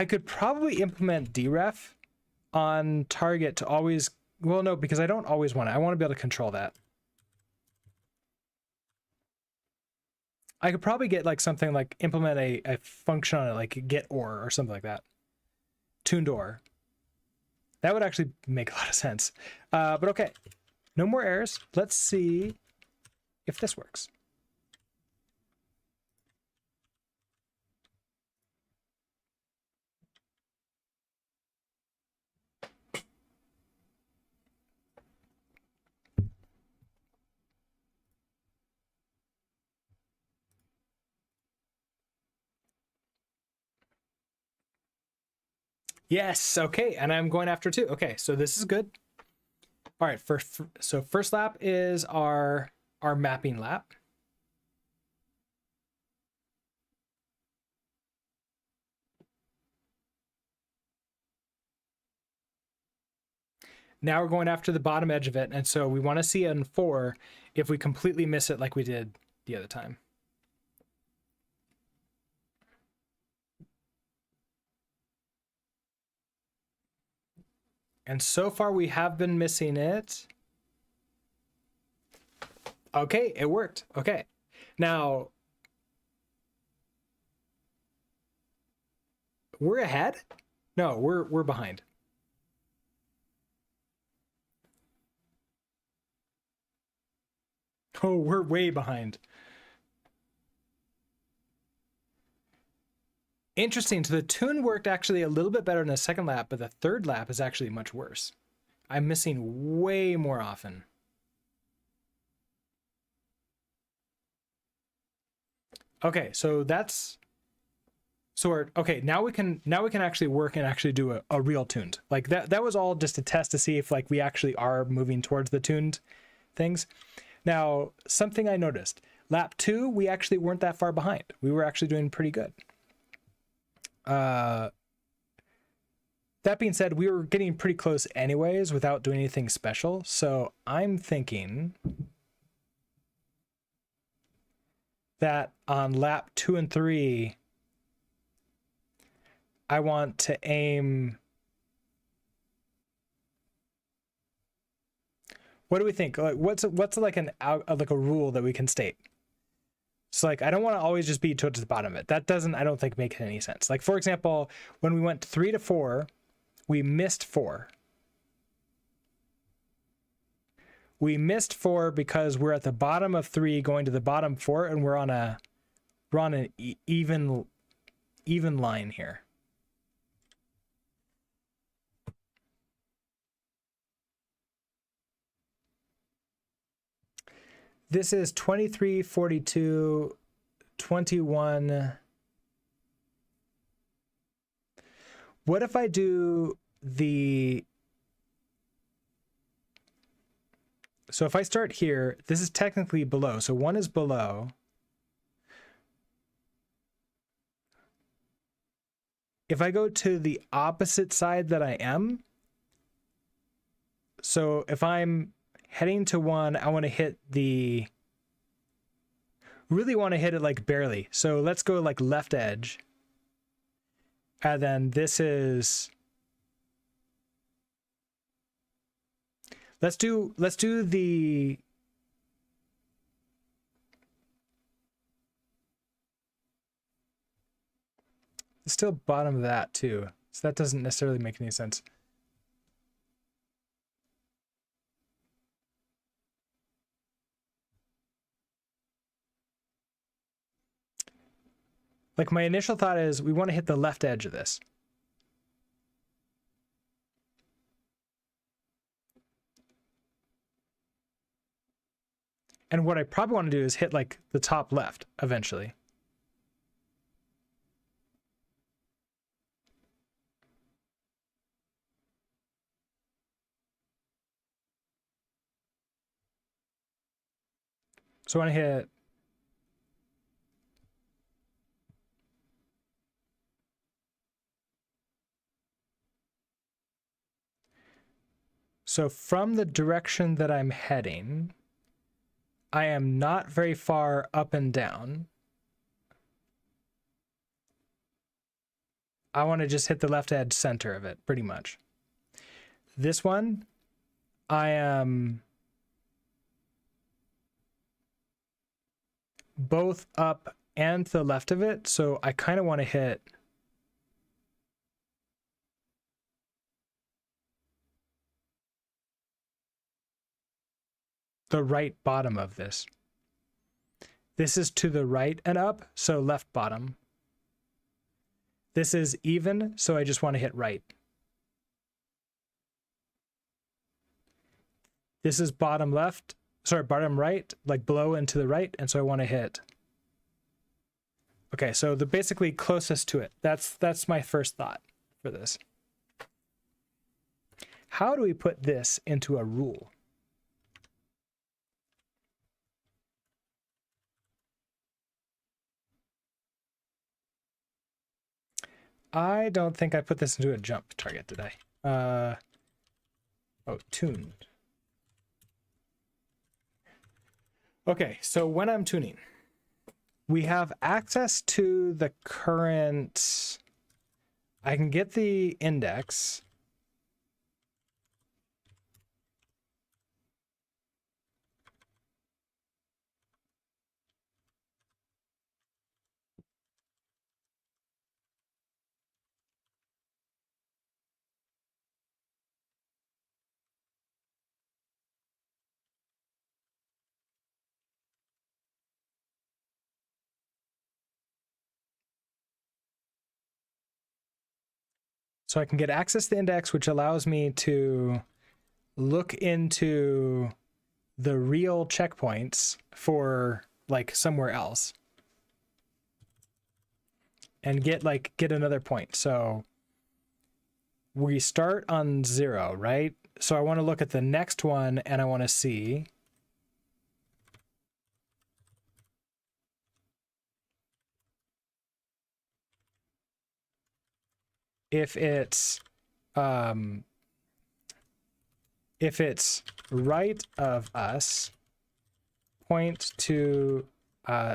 could probably implement deref on target to always, well, no, because I don't always want it. I want to be able to control that. I could probably get like something like implement a function on it, like get or something like that. Tuned or. That would actually make a lot of sense. But okay, no more errors. Let's see if this works. Yes, okay, and I'm going after 2. Okay, so this is good. All right, so first lap is our mapping lap. Now we're going after the bottom edge of it, and so we want to see in 4 if we completely miss it like we did the other time. And so far we have been missing it. Okay, it worked. Okay. Now, we're ahead? No, we're behind. Oh, we're way behind. Interesting. So the tune worked actually a little bit better in the second lap, but the third lap is actually much worse. I'm missing way more often. Okay, so that's okay, now we can actually work and actually do a real tuned. Like that was all just a test to see if like we actually are moving towards the tuned things. Now, something I noticed, lap 2, we actually weren't that far behind. We were actually doing pretty good. That being said, we were getting pretty close anyways without doing anything special. So I'm thinking that on lap 2 and 3, I want to aim. What do we think? Like, what's like a rule that we can state? So like, I don't want to always just be towards the bottom of it. That doesn't, I don't think, make any sense. Like, for example, when we went 3 to 4, we missed 4. We missed 4 because we're at the bottom of 3 going to the bottom 4, and we're on an even line here. This is 23, 42, 21. What if I do the... So if I start here, this is technically below. So 1 is below. If I go to the opposite side that I am, so if I'm heading to 1, I want to hit really want to hit it like barely. So let's go like left edge. And then this is, let's do the, it's still bottom of that too. So that doesn't necessarily make any sense. Like my initial thought is we want to hit the left edge of this. And what I probably want to do is hit like the top left eventually. So I want to hit so from the direction that I'm heading, I am not very far up and down. I want to just hit the left edge center of it, pretty much. This one, I am both up and to the left of it, so I kind of want to hit the right bottom of this. This is to the right and up, so left bottom. This is even, so I just want to hit right. This is bottom left, sorry, bottom right, like below and to the right, and so I want to hit. Okay, so the basically closest to it. That's my first thought for this. How do we put this into a rule? I don't think I put this into a jump target, did I? Oh, tuned. Okay, so when I'm tuning, we have access to the current, I can get the index. So I can get access to the index, which allows me to look into the real checkpoints for like somewhere else and get another point. So we start on 0, right? So I want to look at the next one and I want to see if it's right of us, point to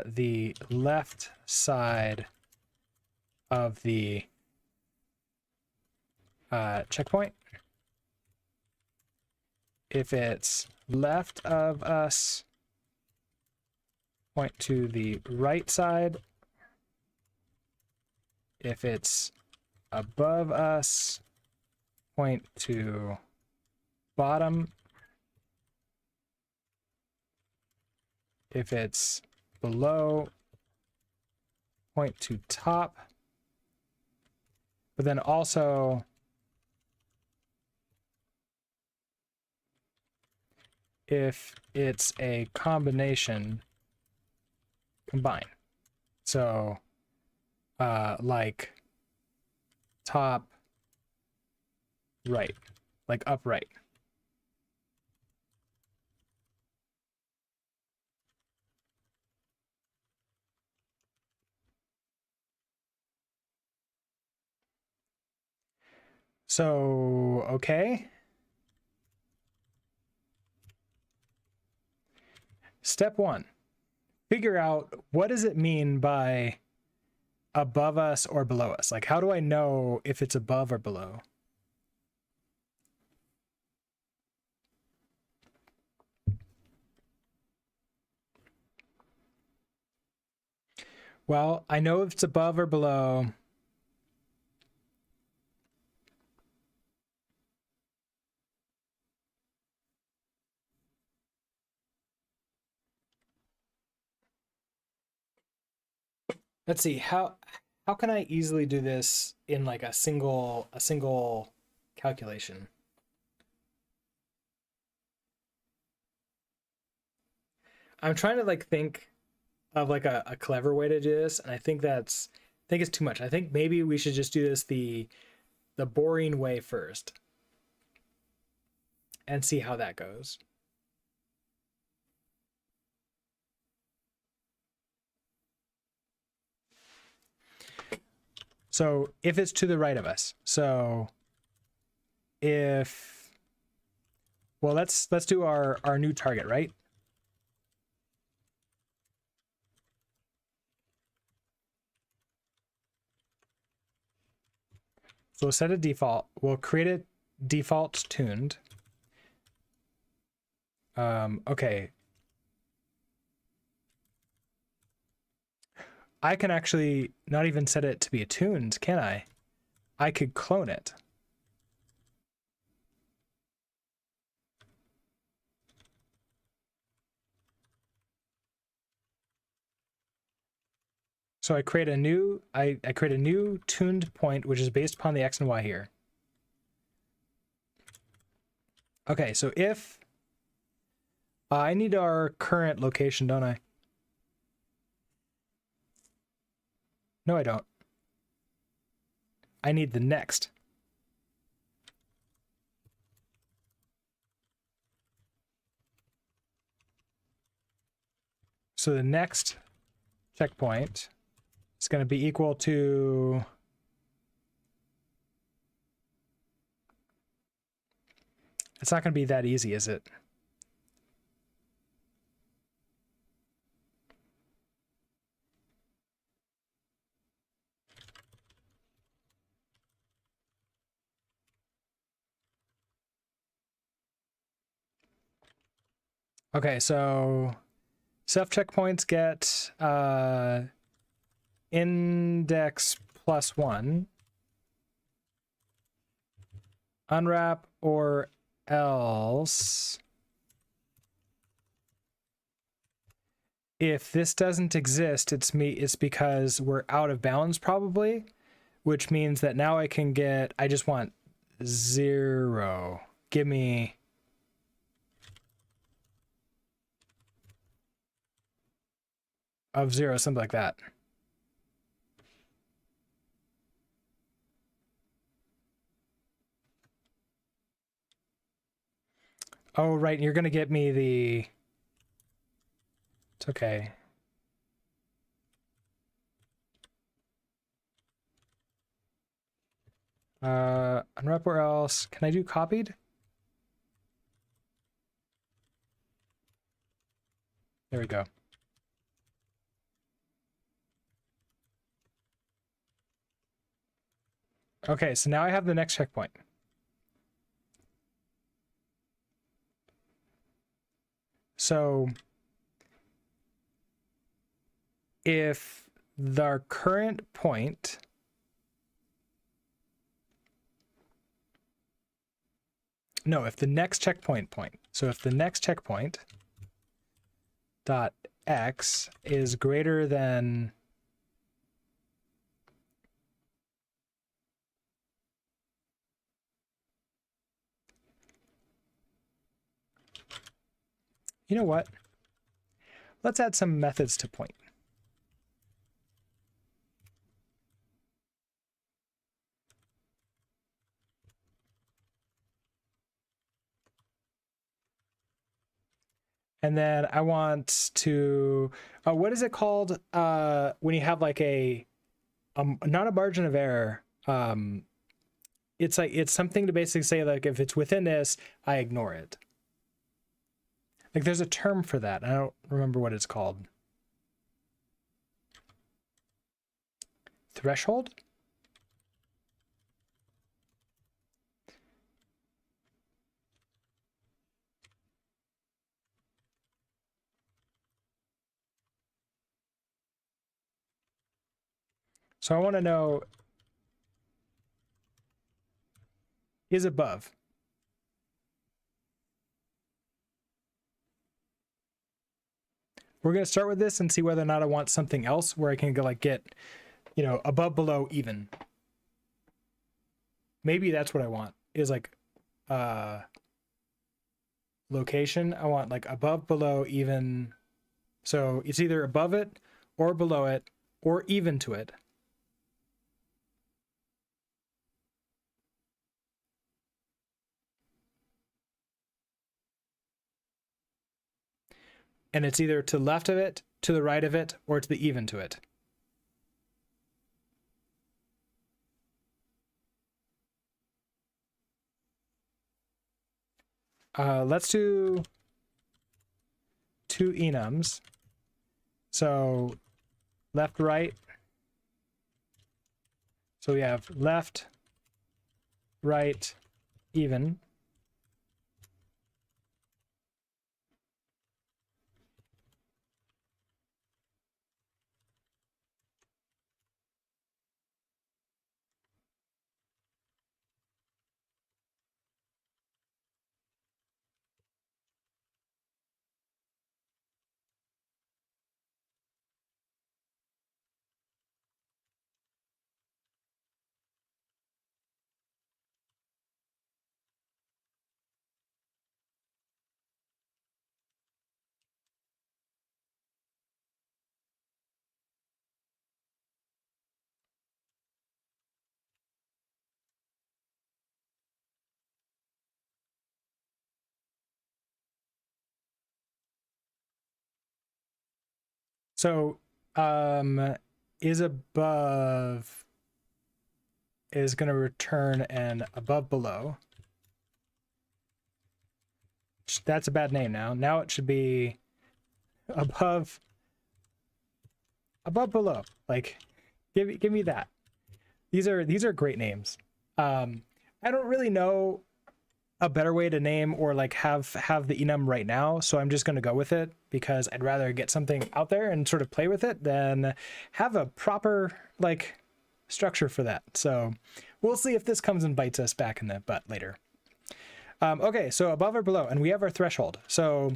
the left side of the checkpoint. If it's left of us, point to the right side. If it's above us, point to bottom. If it's below, point to top. But then also if it's a combination, combine. So like top right, like upright. So, okay. Step 1, figure out what does it mean by above us or below us? Like, how do I know if it's above or below? Well, I know if it's above or below. Let's see, how can I easily do this in like a single calculation? I'm trying to like think of like a clever way to do this, and I think it's too much. I think maybe we should just do this the boring way first and see how that goes. So if it's to the right of us, so if, well, let's do our new target, right? So we'll set a default. We'll create it default tuned. Okay. I can actually not even set it to be attuned, can I? I could clone it. So I create a new, I create a new tuned point, which is based upon the X and Y here. Okay, so if I need our current location, don't I? No, I don't. I need the next. So the next checkpoint is going to be equal to it's not going to be that easy, is it? Okay, so self checkpoints get index +1, unwrap, or else if this doesn't exist, it's because we're out of bounds probably, which means that now I can get, I just want 0. Give me of 0, something like that. Oh, right, you're gonna get me the, it's okay. Unwrap or else, can I do copied? There we go. Okay, so now I have the next checkpoint. So if our current point if the next checkpoint point, so if the next checkpoint dot x is greater than you know what? Let's add some methods to point. And then I want to, what is it called when you have like a not a margin of error. It's like, it's something to basically say like, if it's within this, I ignore it. Like there's a term for that. I don't remember what it's called. Threshold? So I want to know is above. We're going to start with this and see whether or not I want something else where I can go like get, you know, above, below, even. Maybe that's what I want is like location. I want like above, below, even. So it's either above it or below it or even to it. And it's either to the left of it, to the right of it, or to the even to it. let's do 2 enums. So left, right. So we have left, right, even. So is above is going to return an above below. That's a bad name now. Now it should be above below. Like give me that. These are great names. I don't really know a better way to name or like have the enum right now, so I'm just going to go with it because I'd rather get something out there and sort of play with it than have a proper like structure for that. So we'll see if this comes and bites us back in the butt later. Okay, so above or below, and we have our threshold. So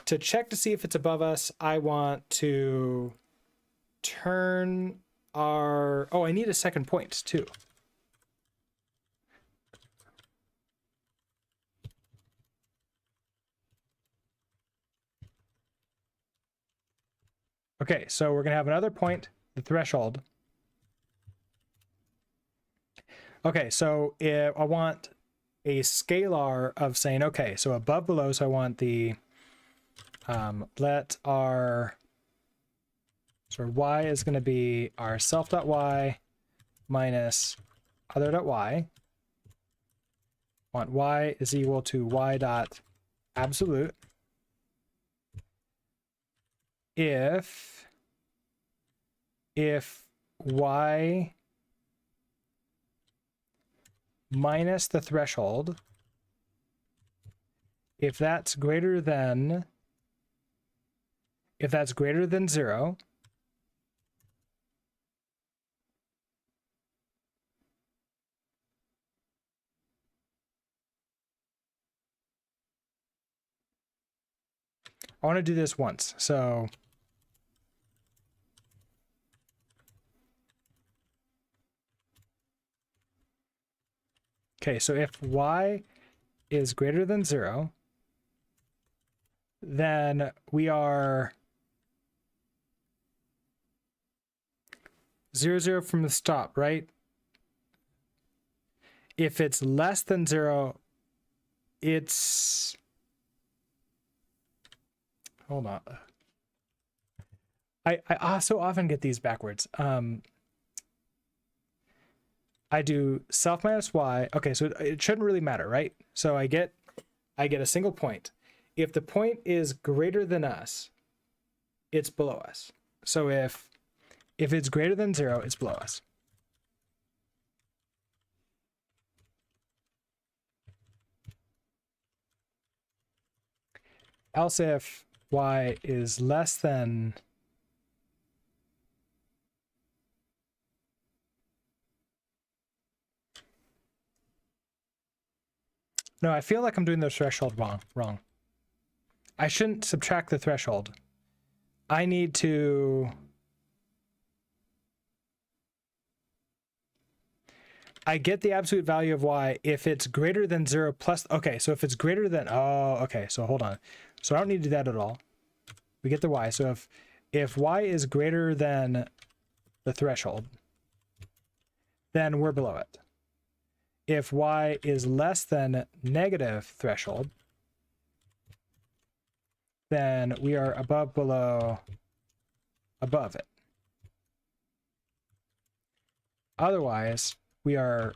to check to see if it's above us, I want to turn our, oh, I need a second point too. Okay, so we're gonna have another point, the threshold. Okay, so if I want a scalar of saying, okay, so above below, so I want the let our, so y is going to be our self.y minus other.y. Want y is equal to y dot absolute if y minus the threshold, if that's greater than 0, I want to do this once. So okay, so if y is greater than 0, then we are 0, 0 from the stop, right? If it's less than 0, it's, hold on. I so often get these backwards. I do self minus y. Okay, so it shouldn't really matter, right? So I get a single point. If the point is greater than us, it's below us. So if it's greater than 0, it's below us. Else if y is less than, no, I feel like I'm doing the threshold wrong. I shouldn't subtract the threshold. I need to, I get the absolute value of y if it's greater than 0 plus, okay, so if it's greater than, oh, okay, so hold on. So I don't need to do that at all. We get the y. So if y is greater than the threshold, then we're below it. If y is less than negative threshold, then we are above it. Otherwise, we are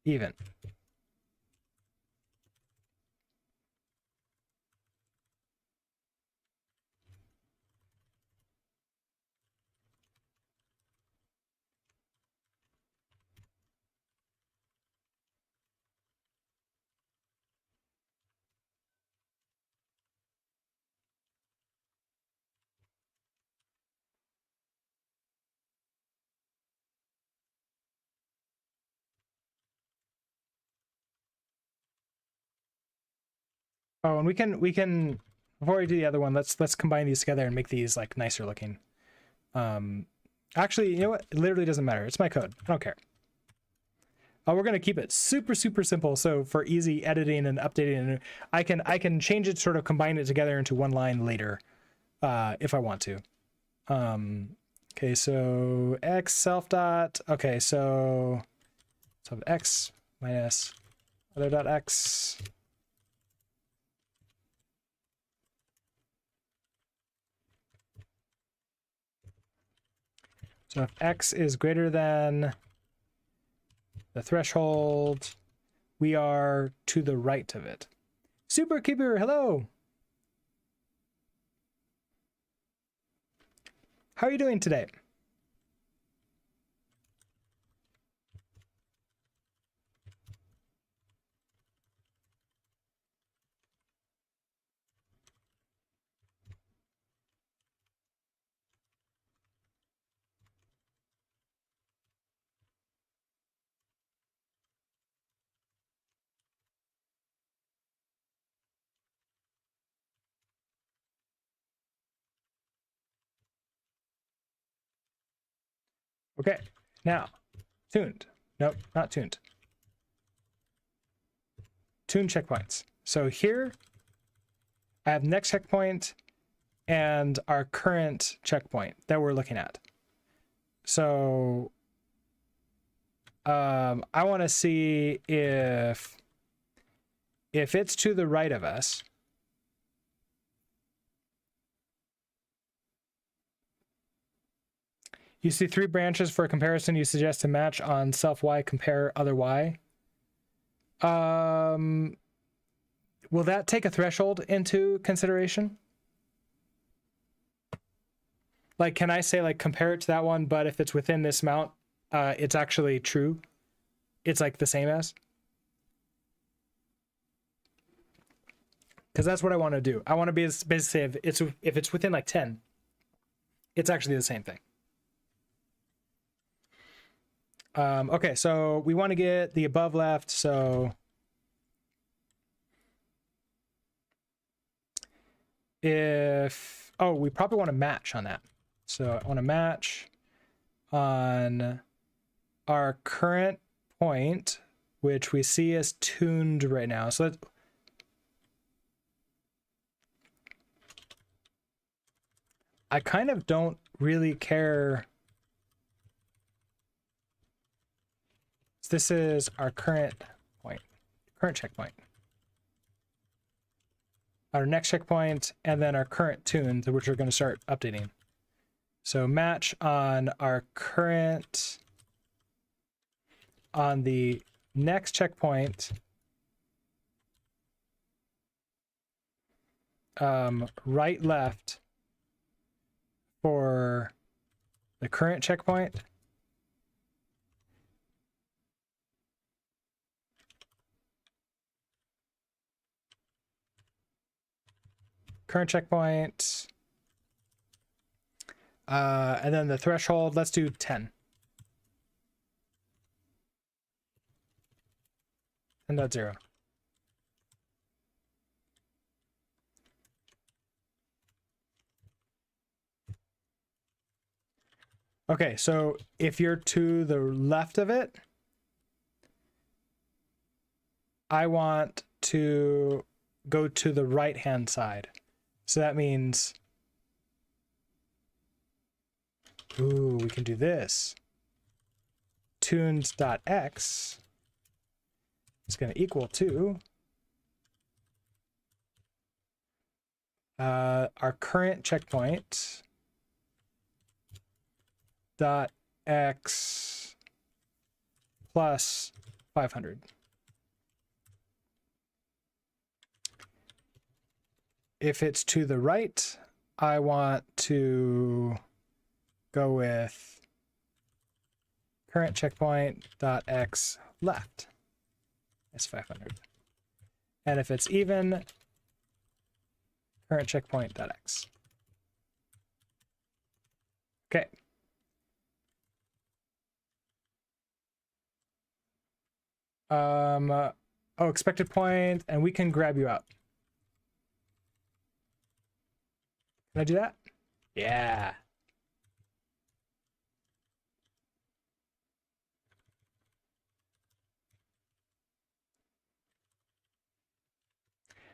even. Oh, and we can before we do the other one, let's combine these together and make these like nicer looking. Actually, you know what? It literally doesn't matter. It's my code. I don't care. We're gonna keep it super simple, so for easy editing and updating, and I can change it, sort of combine it together into one line later, if I want to. Okay, so x self dot. Okay, so x minus other dot x. So if x is greater than the threshold, we are to the right of it. Superkeeper, hello. How are you doing today? Okay, now tuned. Nope, not tuned. Tune checkpoints. So here I have next checkpoint and our current checkpoint that we're looking at. So I want to see if it's to the right of us. You see 3 branches for a comparison. You suggest to match on self y, compare other y. Will that take a threshold into consideration? Like, can I say like compare it to that one, but if it's within this amount, it's actually true? It's like the same as? Because that's what I want to do. I want to be basically if it's within like 10, it's actually the same thing. Okay, so we want to get the above left, so if, oh, we probably want to match on that. So I want to match on our current point, which we see as tuned right now. So I kind of don't really care. This is our current point, current checkpoint. Our next checkpoint, and then our current tune, which we're going to start updating. So match on our current, on the next checkpoint, right, left for the current checkpoint. Current checkpoint. And then the threshold, let's do 10. 10.0. Okay, so if you're to the left of it, I want to go to the right-hand side. So that means, ooh, we can do this. Tunes.x is going to equal to our current checkpoint dot x plus 500. If it's to the right, I want to go with current checkpoint dot x left. It's 500. And if it's even, current checkpoint dot x. Okay. Oh, expected point, and we can grab you out. Can I do that? Yeah.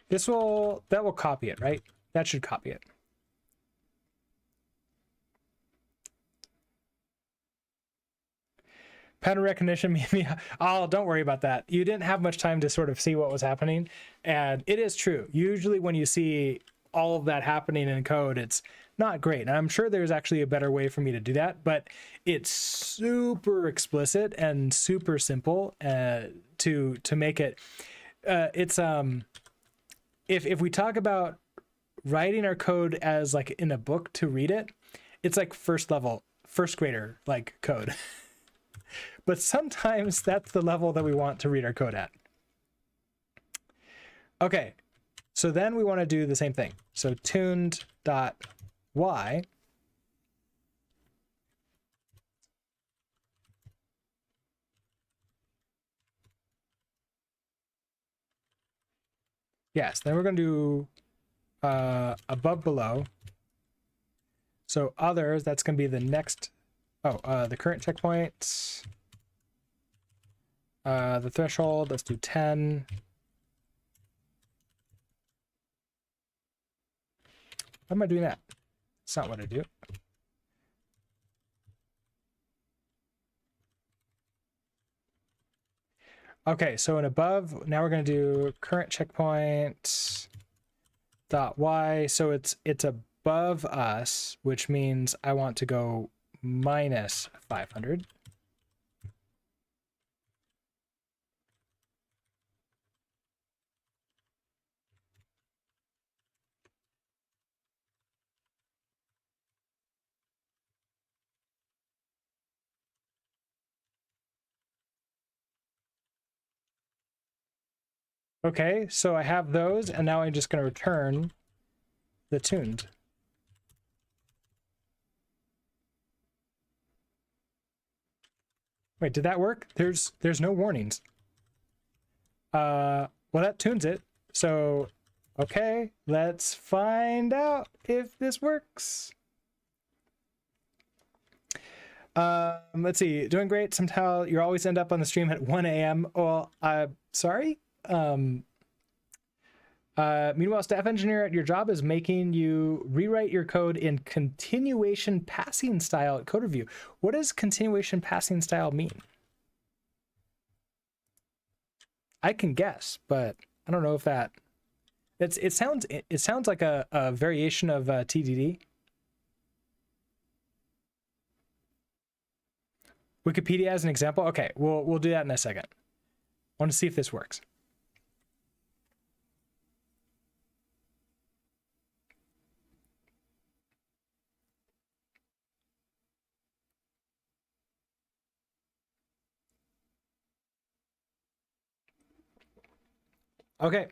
That will copy it, right? That should copy it. Pattern recognition made me, oh, don't worry about that. You didn't have much time to sort of see what was happening. And it is true. Usually when you see all of that happening in code, it's not great. And I'm sure there's actually a better way for me to do that, but it's super explicit and super simple to make it. It's if we talk about writing our code as like in a book to read it, it's like first grader like code. But sometimes that's the level that we want to read our code at. Okay, so then we want to do the same thing. So tuned.y. Yes, then we're going to do above below. So others, that's going to be the next, the current checkpoint. The threshold, let's do 10. Why am I doing that? It's not what I do. Okay, so in above, now we're going to do current checkpoint dot y. So it's above us, which means I want to go minus 500. Okay, so I have those, and now I'm just going to return the tuned. Wait, did that work? There's no warnings. Well, that tunes it. So, okay, let's find out if this works. Let's see, doing great. Somehow you always end up on the stream at 1 a.m. Well, sorry. Meanwhile, staff engineer at your job is making you rewrite your code in continuation passing style at code review. What does continuation passing style mean? I can guess, but I don't know if that it sounds like a variation of TDD. Wikipedia as an example. Okay, we'll do that in a second. I want to see if this works. Okay.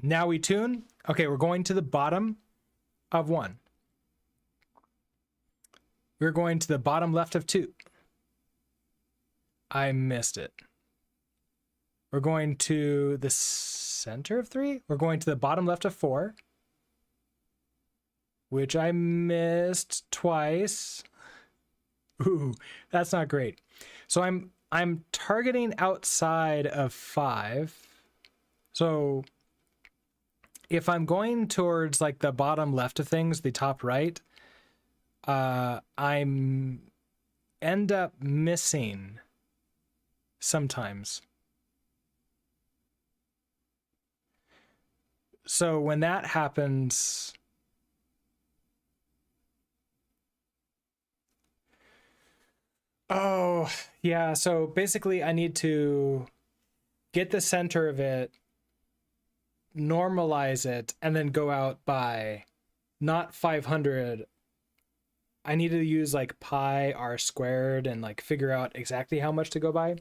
Now we tune. Okay, we're going to the bottom of 1. We're going to the bottom left of 2. I missed it. We're going to the center of 3. We're going to the bottom left of 4, which I missed twice. Ooh, that's not great. So I'm targeting outside of 5. So if I'm going towards like the bottom left of things, the top right, I'm end up missing sometimes. So when that happens, oh yeah, so basically I need to get the center of it, normalize it, and then go out by not 500. I need to use like pi r squared and like figure out exactly how much to go by.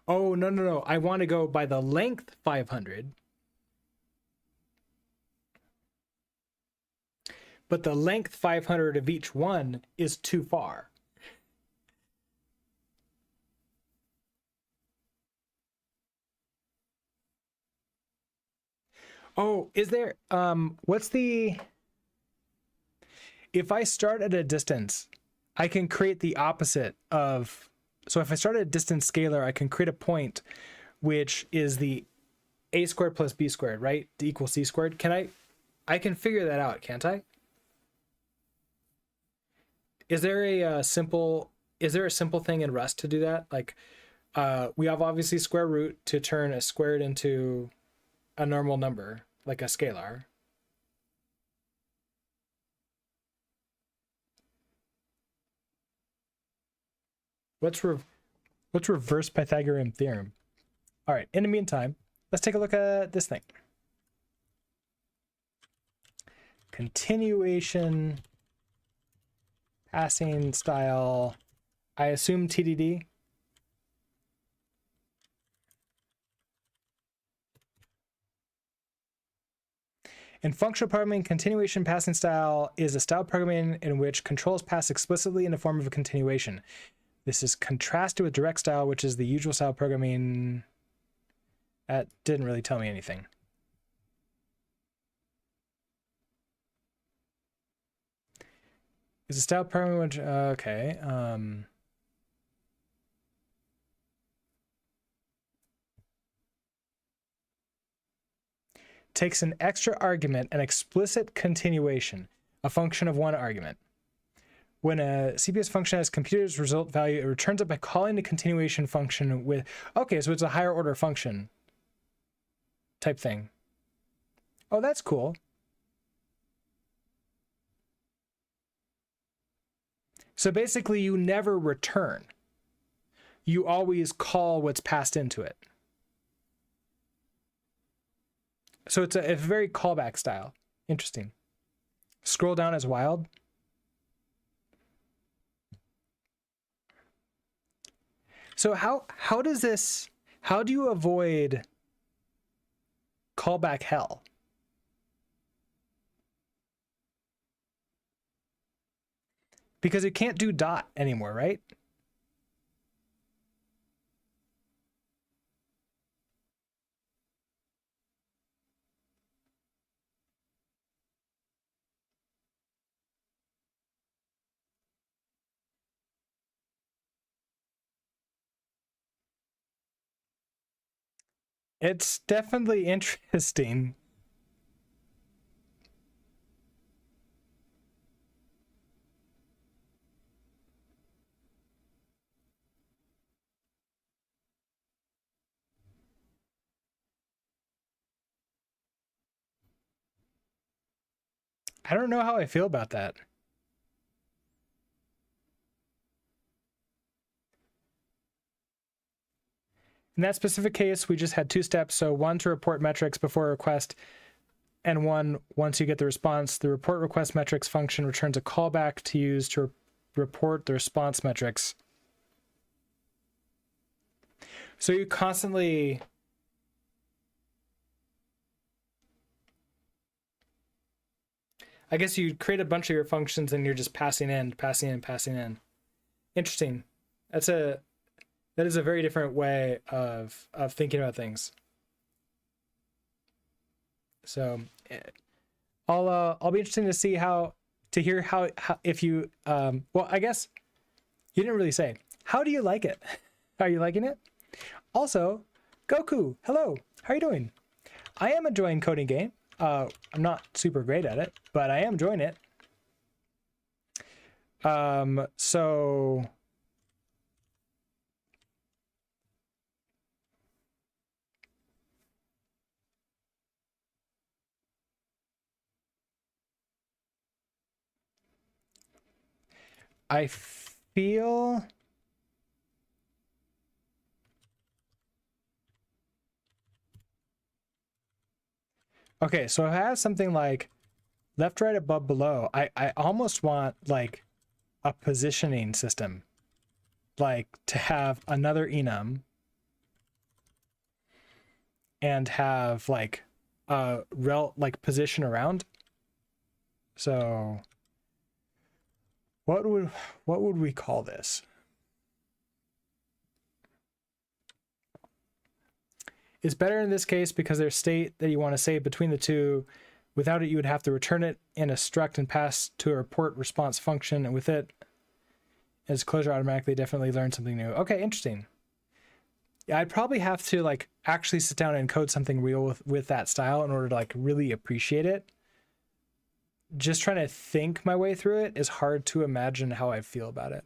Oh, no. I want to go by the length 500. But the length 500 of each one is too far. Oh, is there, what's the, if I start at a distance, I can create the opposite of, so if I start at a distance scalar, I can create a point which is the a squared plus b squared, right? To equal c squared. I can figure that out, can't I? Is there a simple thing in Rust to do that? Like, we have obviously square root to turn a squared into a normal number, like a scalar. What's reverse Pythagorean theorem? All right, in the meantime, let's take a look at this thing. Continuation, passing style, I assume TDD. In functional programming, continuation passing style is a style of programming in which controls pass explicitly in the form of a continuation. This is contrasted with direct style, which is the usual style of programming. That didn't really tell me anything. Is a style of programming which, okay. Takes an extra argument, an explicit continuation, a function of one argument. When a CPS function has computed result value, it returns it by calling the continuation function with, okay, so it's a higher order function type thing. Oh, that's cool. So basically you never return. You always call what's passed into it. So it's a very callback style. Interesting. Scroll down as wild. So how does this, how do you avoid callback hell? Because it can't do dot anymore, right? It's definitely interesting. I don't know how I feel about that. In that specific case, we just had two steps. So one to report metrics before a request, and one once you get the response. The report request metrics function returns a callback to use to report the response metrics. So you constantly, I guess you create a bunch of your functions and you're just passing in. Interesting. That is a very different way of thinking about things. So I'll be interested to see hear how if you well, I guess you didn't really say. How do you like it? Are you liking it? Also, Goku, hello. How are you doing? I am enjoying CodinGame. I'm not super great at it, but I am enjoying it. So I feel okay, so I have something like left, right, above, below. I almost want like a positioning system, like to have another enum and have like like position around. So what would we call this? It's better in this case because there's state that you want to save between the two. Without it, you would have to return it in a struct and pass to a report response function. And with it, as closure automatically, definitely learn something new. Okay, interesting. Yeah, I'd probably have to like actually sit down and code something real with that style in order to like really appreciate it. Just trying to think my way through it is hard to imagine how I feel about it.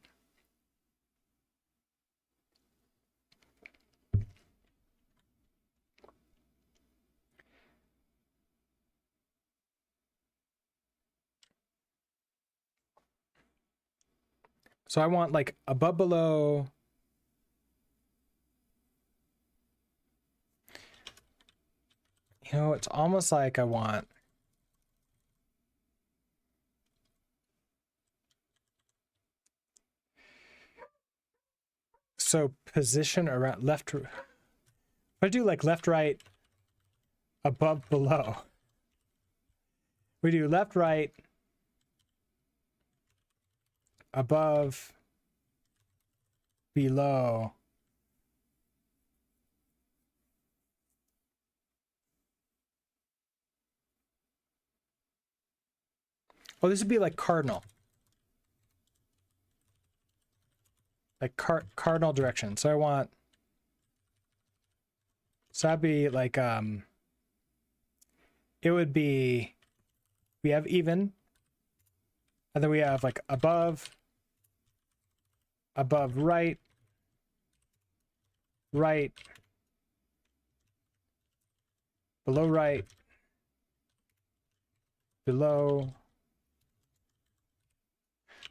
So I want like above, below. You know, it's almost like I want so position around left. If I do like left, right, above, below. We do left, right, above, below. Oh, this would be like cardinal. Like cardinal direction. So I want, so that'd be like, it would be, we have even, and then we have like above, right, right, below right, below.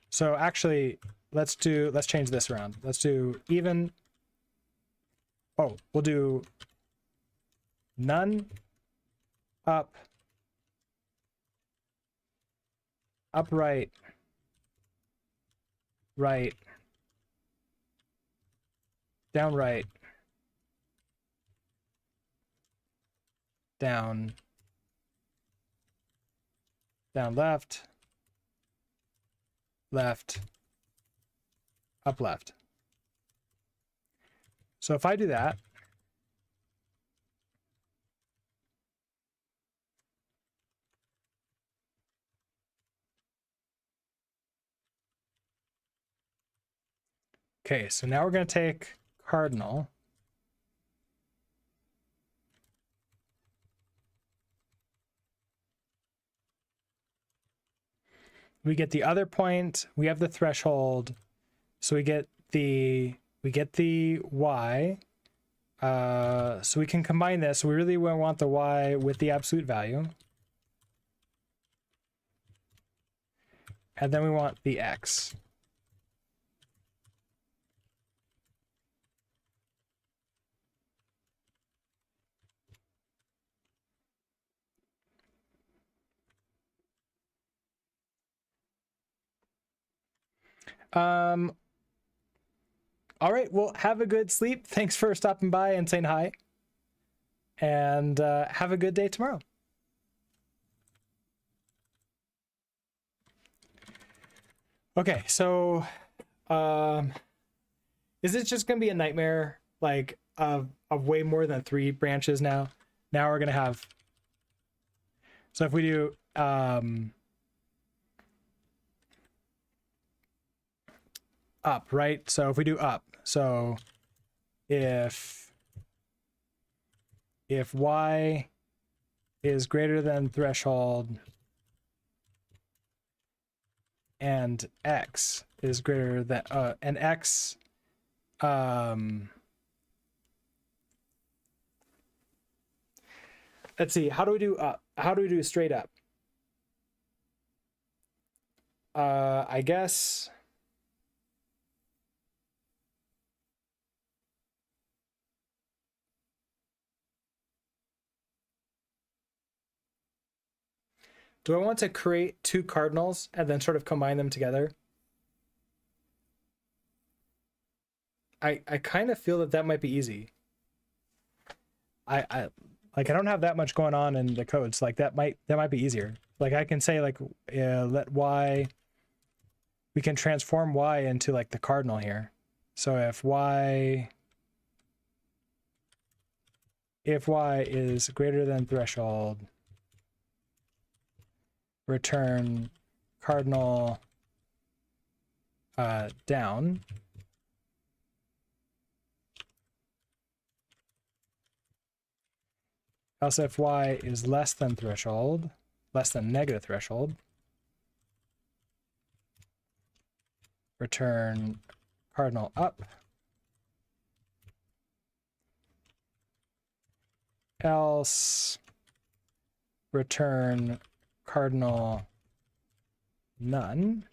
So actually, let's change this around. Let's do even. Oh, we'll do none, up, right, right, down right, down left, left, up left. So if I do that, okay, so now we're going to take cardinal. We get the other point, we have the threshold, so we get the y. So we can combine this. We really want the y with the absolute value. And then we want the x. All right, well, have a good sleep. Thanks for stopping by and saying hi. And have a good day tomorrow. Okay, so is this just gonna be a nightmare, like of way more than 3 branches now? Now we're gonna have, so if we do up, right? So if we do up, so if y is greater than threshold and x is greater than and x let's see, how do we do up? How do we do straight up? I guess do I want to create 2 cardinals and then sort of combine them together? I kind of feel that might be easy. I like, I don't have that much going on in the codes. Like that might be easier. Like I can say like let y, we can transform y into like the cardinal here. So if y if y is greater than threshold, return cardinal down. Else if y is less than threshold, less than negative threshold, return cardinal up. Else return cardinal none.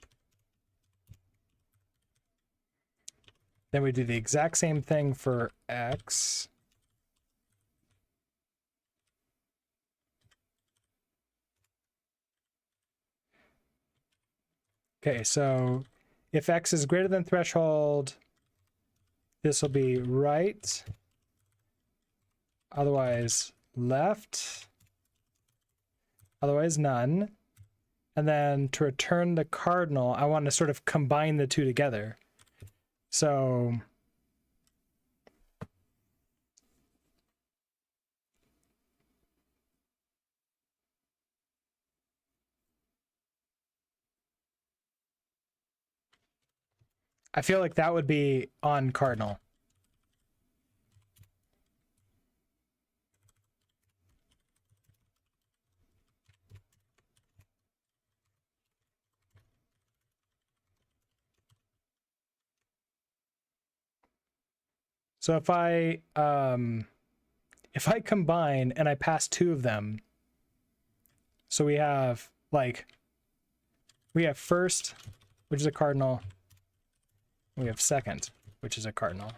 Then we do the exact same thing for x. Okay, so if x is greater than threshold, this will be right, otherwise left, otherwise none. And then to return the cardinal, I want to sort of combine the two together. So I feel like that would be on cardinal. So if I combine and I pass two of them, so we have first, which is a cardinal. We have second, which is a cardinal.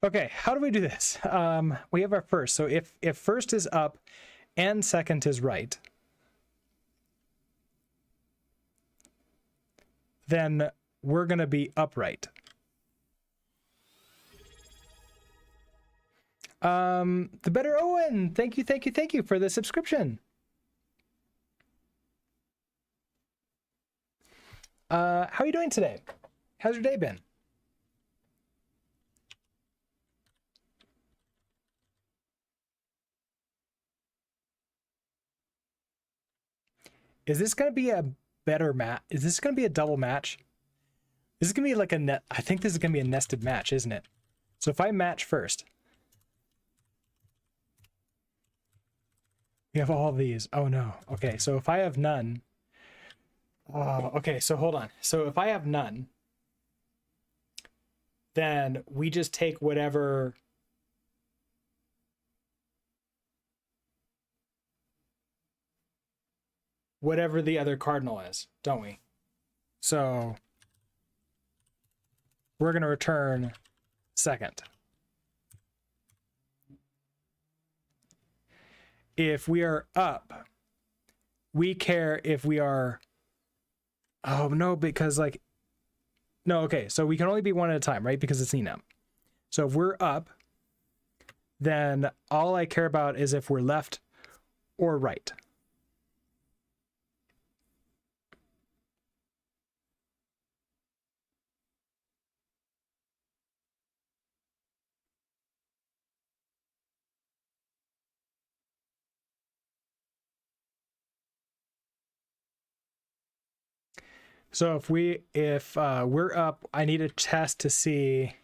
Okay, how do we do this? We have our first. So if first is up and second is right, then we're going to be upright. The Better Owen, thank you for the subscription. How are you doing today? How's your day been? Is this going to be a better match? Is this going to be a double match? This is going to be like a net. I think this is going to be a nested match, isn't it? So if I match first, we have all of these. Oh no. Okay, so if I have none. Oh, okay, so hold on. So if I have none, then we just take whatever the other cardinal is, don't we? So we're going to return second. If we are up, we care if we are... Oh, no, because no, okay, so we can only be one at a time, right? Because it's enum. So if we're up, then all I care about is if we're left or right. So if we're up, I need a test to see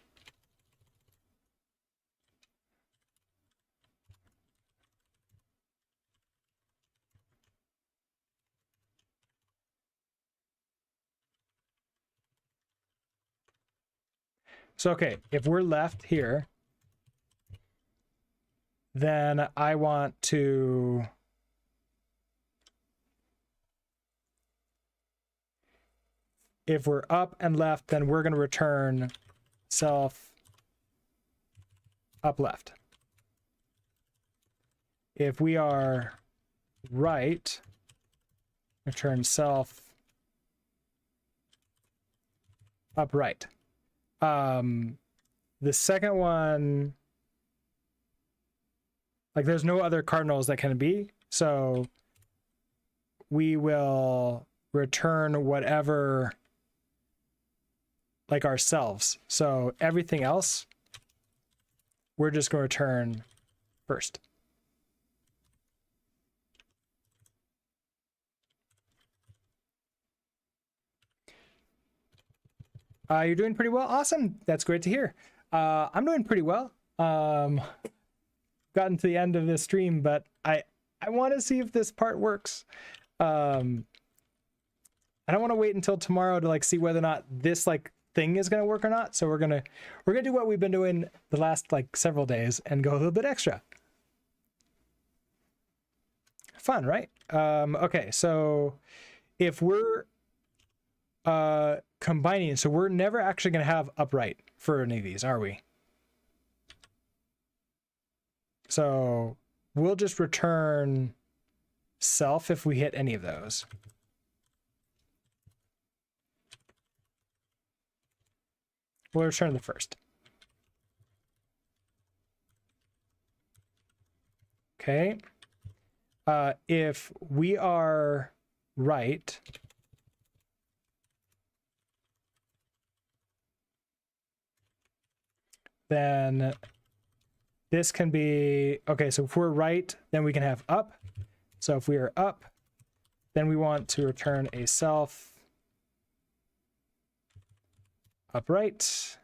so okay, if we're left here, then I want to if we're up and left, then we're going to return self up left. If we are right, return self upright. The second one, Like there's no other cardinals that can be. So we will return whatever, like ourselves. So everything else, we're just going to return first. You're doing pretty well. Awesome. That's great to hear. I'm doing pretty well. Gotten to the end of this stream, but I want to see if this part works. I don't want to wait until tomorrow to like see whether or not this like thing is going to work or not. So we're gonna do what we've been doing the last like several days and go a little bit extra. Fun, right? Okay, so if we're combining, so we're never actually going to have upright for any of these, are we? So we'll just return self if we hit any of those. We'll return the first. Okay. If we are right, then this can be, okay, so if we're right, then we can have up. So if we are up, then we want to return a self upright.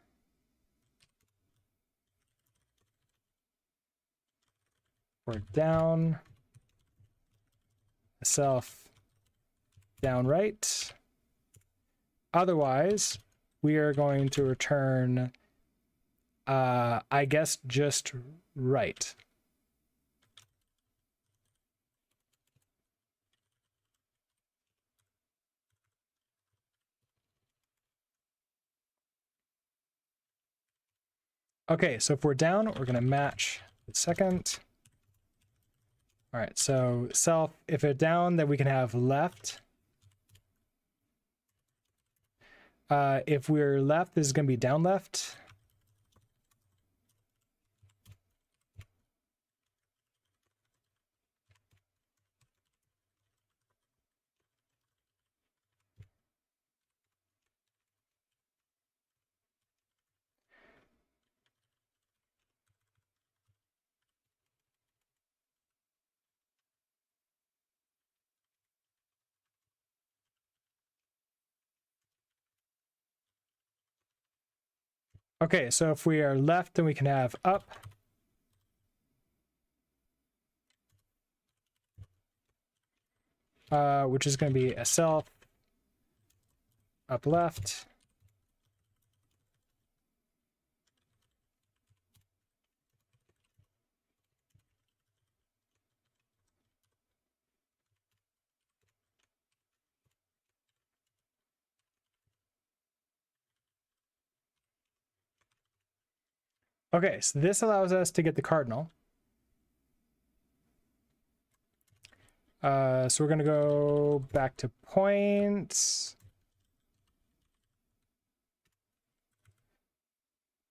Or down, a self down right. Otherwise, we are going to return I guess just right. Okay, so if we're down, we're going to match the second. All right, so self, if it's down, then we can have left. If we're left, this is going to be down left. Okay, so if we are left, then we can have up. Which is going to be a self up left. Okay, so this allows us to get the cardinal. So we're going to go back to points.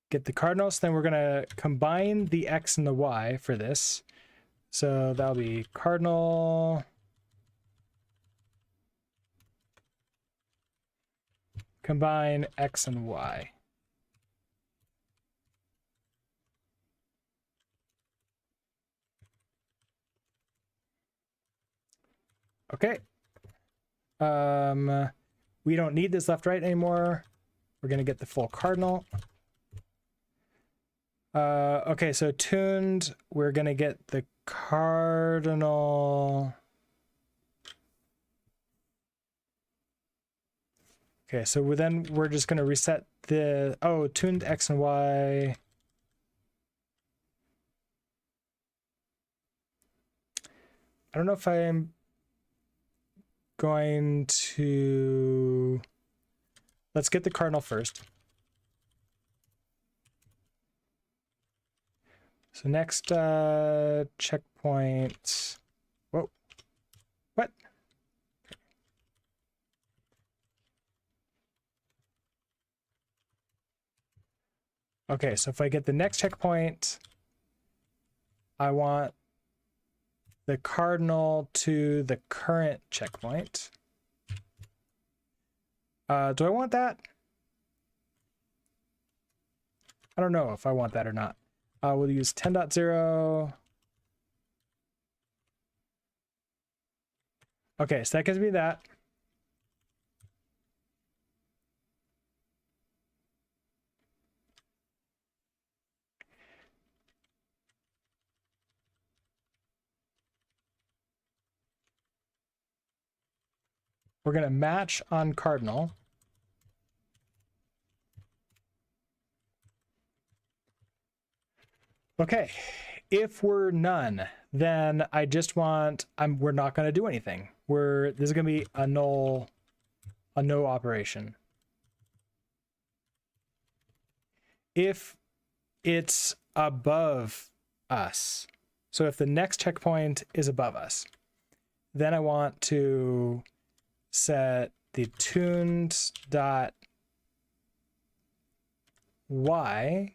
Get the cardinals. Then we're going to combine the x and the y for this. So that'll be cardinal. Combine x and y. Okay. We don't need this left right anymore. We're going to get the full cardinal. Okay, so tuned, we're going to get the cardinal. Okay, so we're just going to reset the, tuned x and y. I don't know if I'm going to, let's get the cardinal first. So next checkpoint, whoa, what? Okay, so if I get the next checkpoint, I want the cardinal to the current checkpoint. Do I want that? I don't know if I want that or not. We'll use 10.0. Okay, so that gives me that. We're going to match on cardinal. Okay, if we're none, then I just want, we're not going to do anything. This is going to be a no operation. If it's above us, so if the next checkpoint is above us, then I want to set the tuned dot y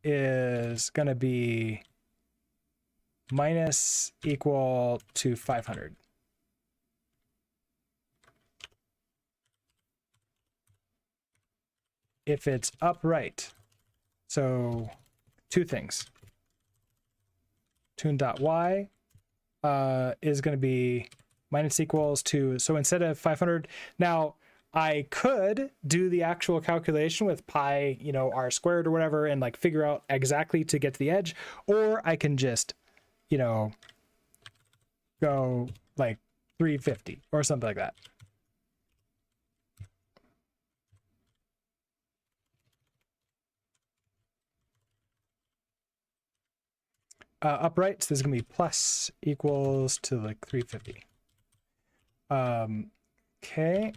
is going to be minus equal to 500. If it's upright, so two things. Tune.y is going to be minus equals to, so instead of 500, now I could do the actual calculation with pi, r squared or whatever, and like figure out exactly to get to the edge, or I can just, go like 350 or something like that. Upright, so this is gonna be plus equals to like 350. Okay.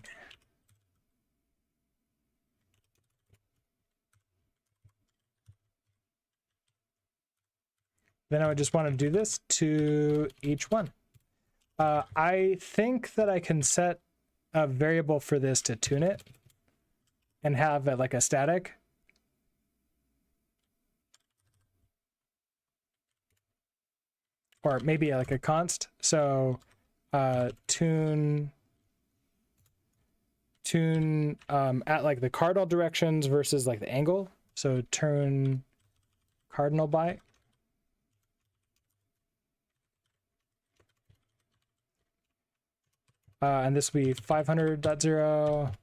Then I would just want to do this to each one. I think that I can set a variable for this to tune it and have it like a static. Or maybe like a const. So tune at like the cardinal directions versus like the angle. So turn cardinal by. And this will be 500.0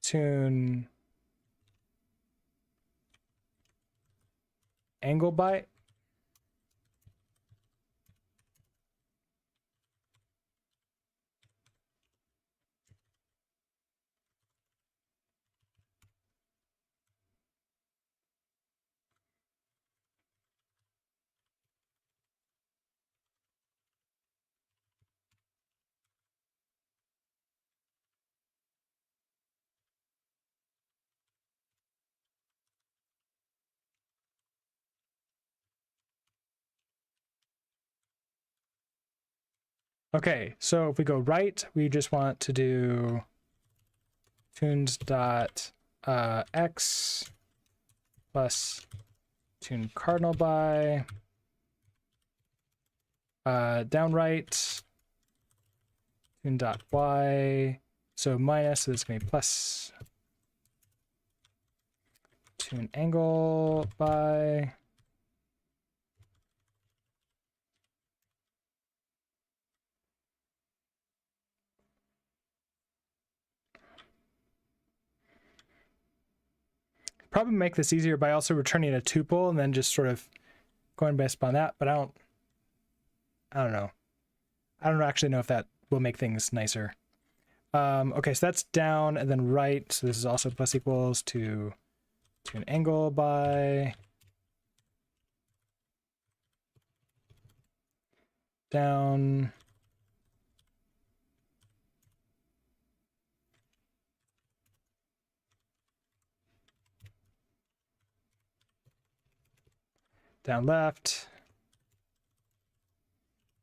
tune angle by. Okay, so if we go right, we just want to do tunes dot x plus tune cardinal by down right tune dot y, so minus, so this is going to be plus tune angle by probably make this easier by also returning a tuple and then just sort of going based upon that, but I don't know. I don't actually know if that will make things nicer. Okay, so that's down and then right. So this is also plus equals to an angle by down. Down left.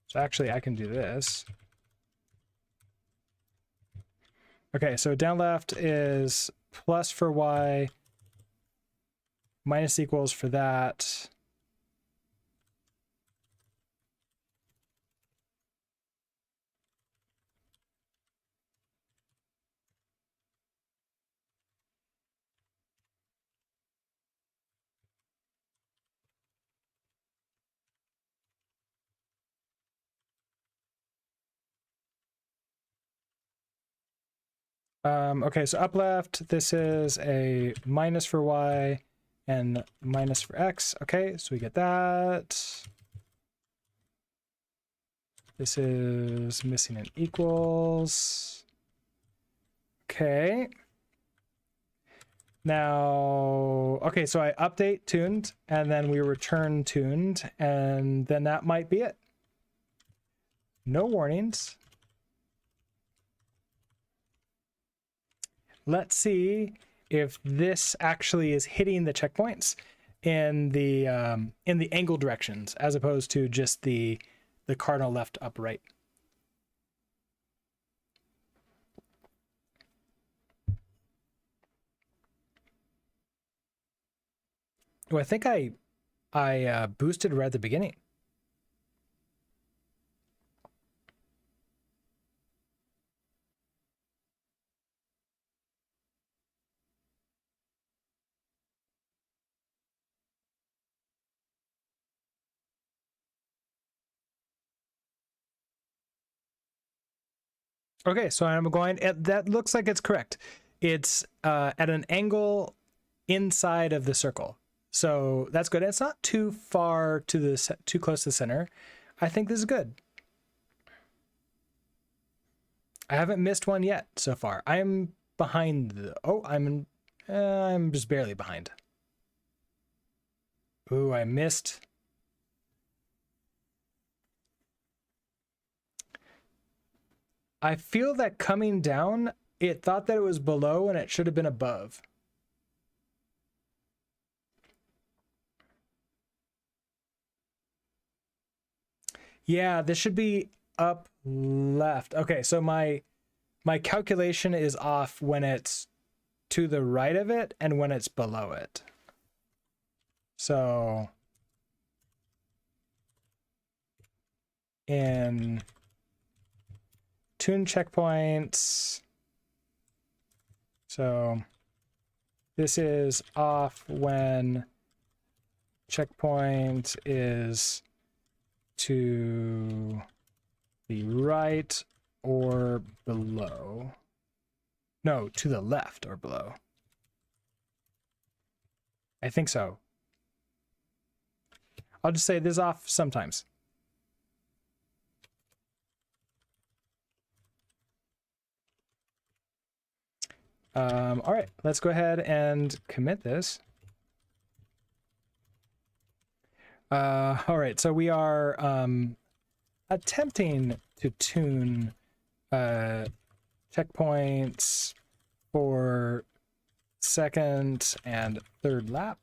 So actually I can do this. Okay, so down left is plus for y, minus equals for that. Okay, so up left, this is a minus for y and minus for x. Okay, so we get that. This is missing an equals. Okay. Now, okay, so I update tuned and then we return tuned, and then that might be it. No warnings. Let's see if this actually is hitting the checkpoints in the angle directions as opposed to just the cardinal left up right. Oh, I think I boosted right at the beginning. Okay, so I'm going, that looks like it's correct. It's at an angle inside of the circle. So that's good. It's not too far to the, too close to the center. I think this is good. I haven't missed one yet so far. I'm behind the, oh, I'm just barely behind. Ooh, I missed. I feel that coming down, it thought that it was below and it should have been above. Yeah, this should be up left. Okay, so my calculation is off when it's to the right of it and when it's below it. So in tune checkpoints, so this is off when checkpoint is to the right or below. No, to the left or below. I think so. I'll just say this is off sometimes. All right, let's go ahead and commit this. All right, so we are attempting to tune checkpoints for second and third lap.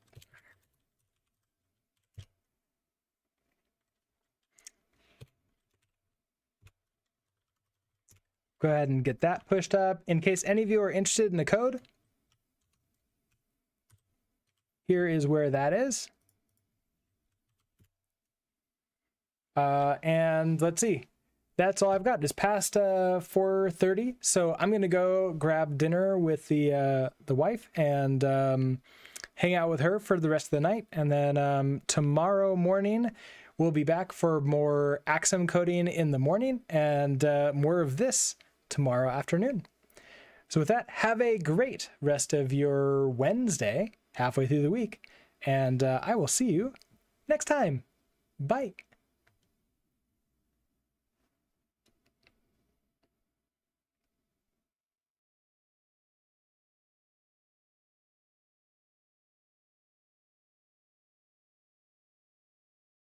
Go ahead and get that pushed up. In case any of you are interested in the code, here is where that is. And let's see. That's all I've got. It's past 4:30, so I'm gonna go grab dinner with the wife and hang out with her for the rest of the night. And then tomorrow morning, we'll be back for more Axum coding in the morning and more of this tomorrow afternoon. So with that, have a great rest of your Wednesday, halfway through the week, and I will see you next time. Bye.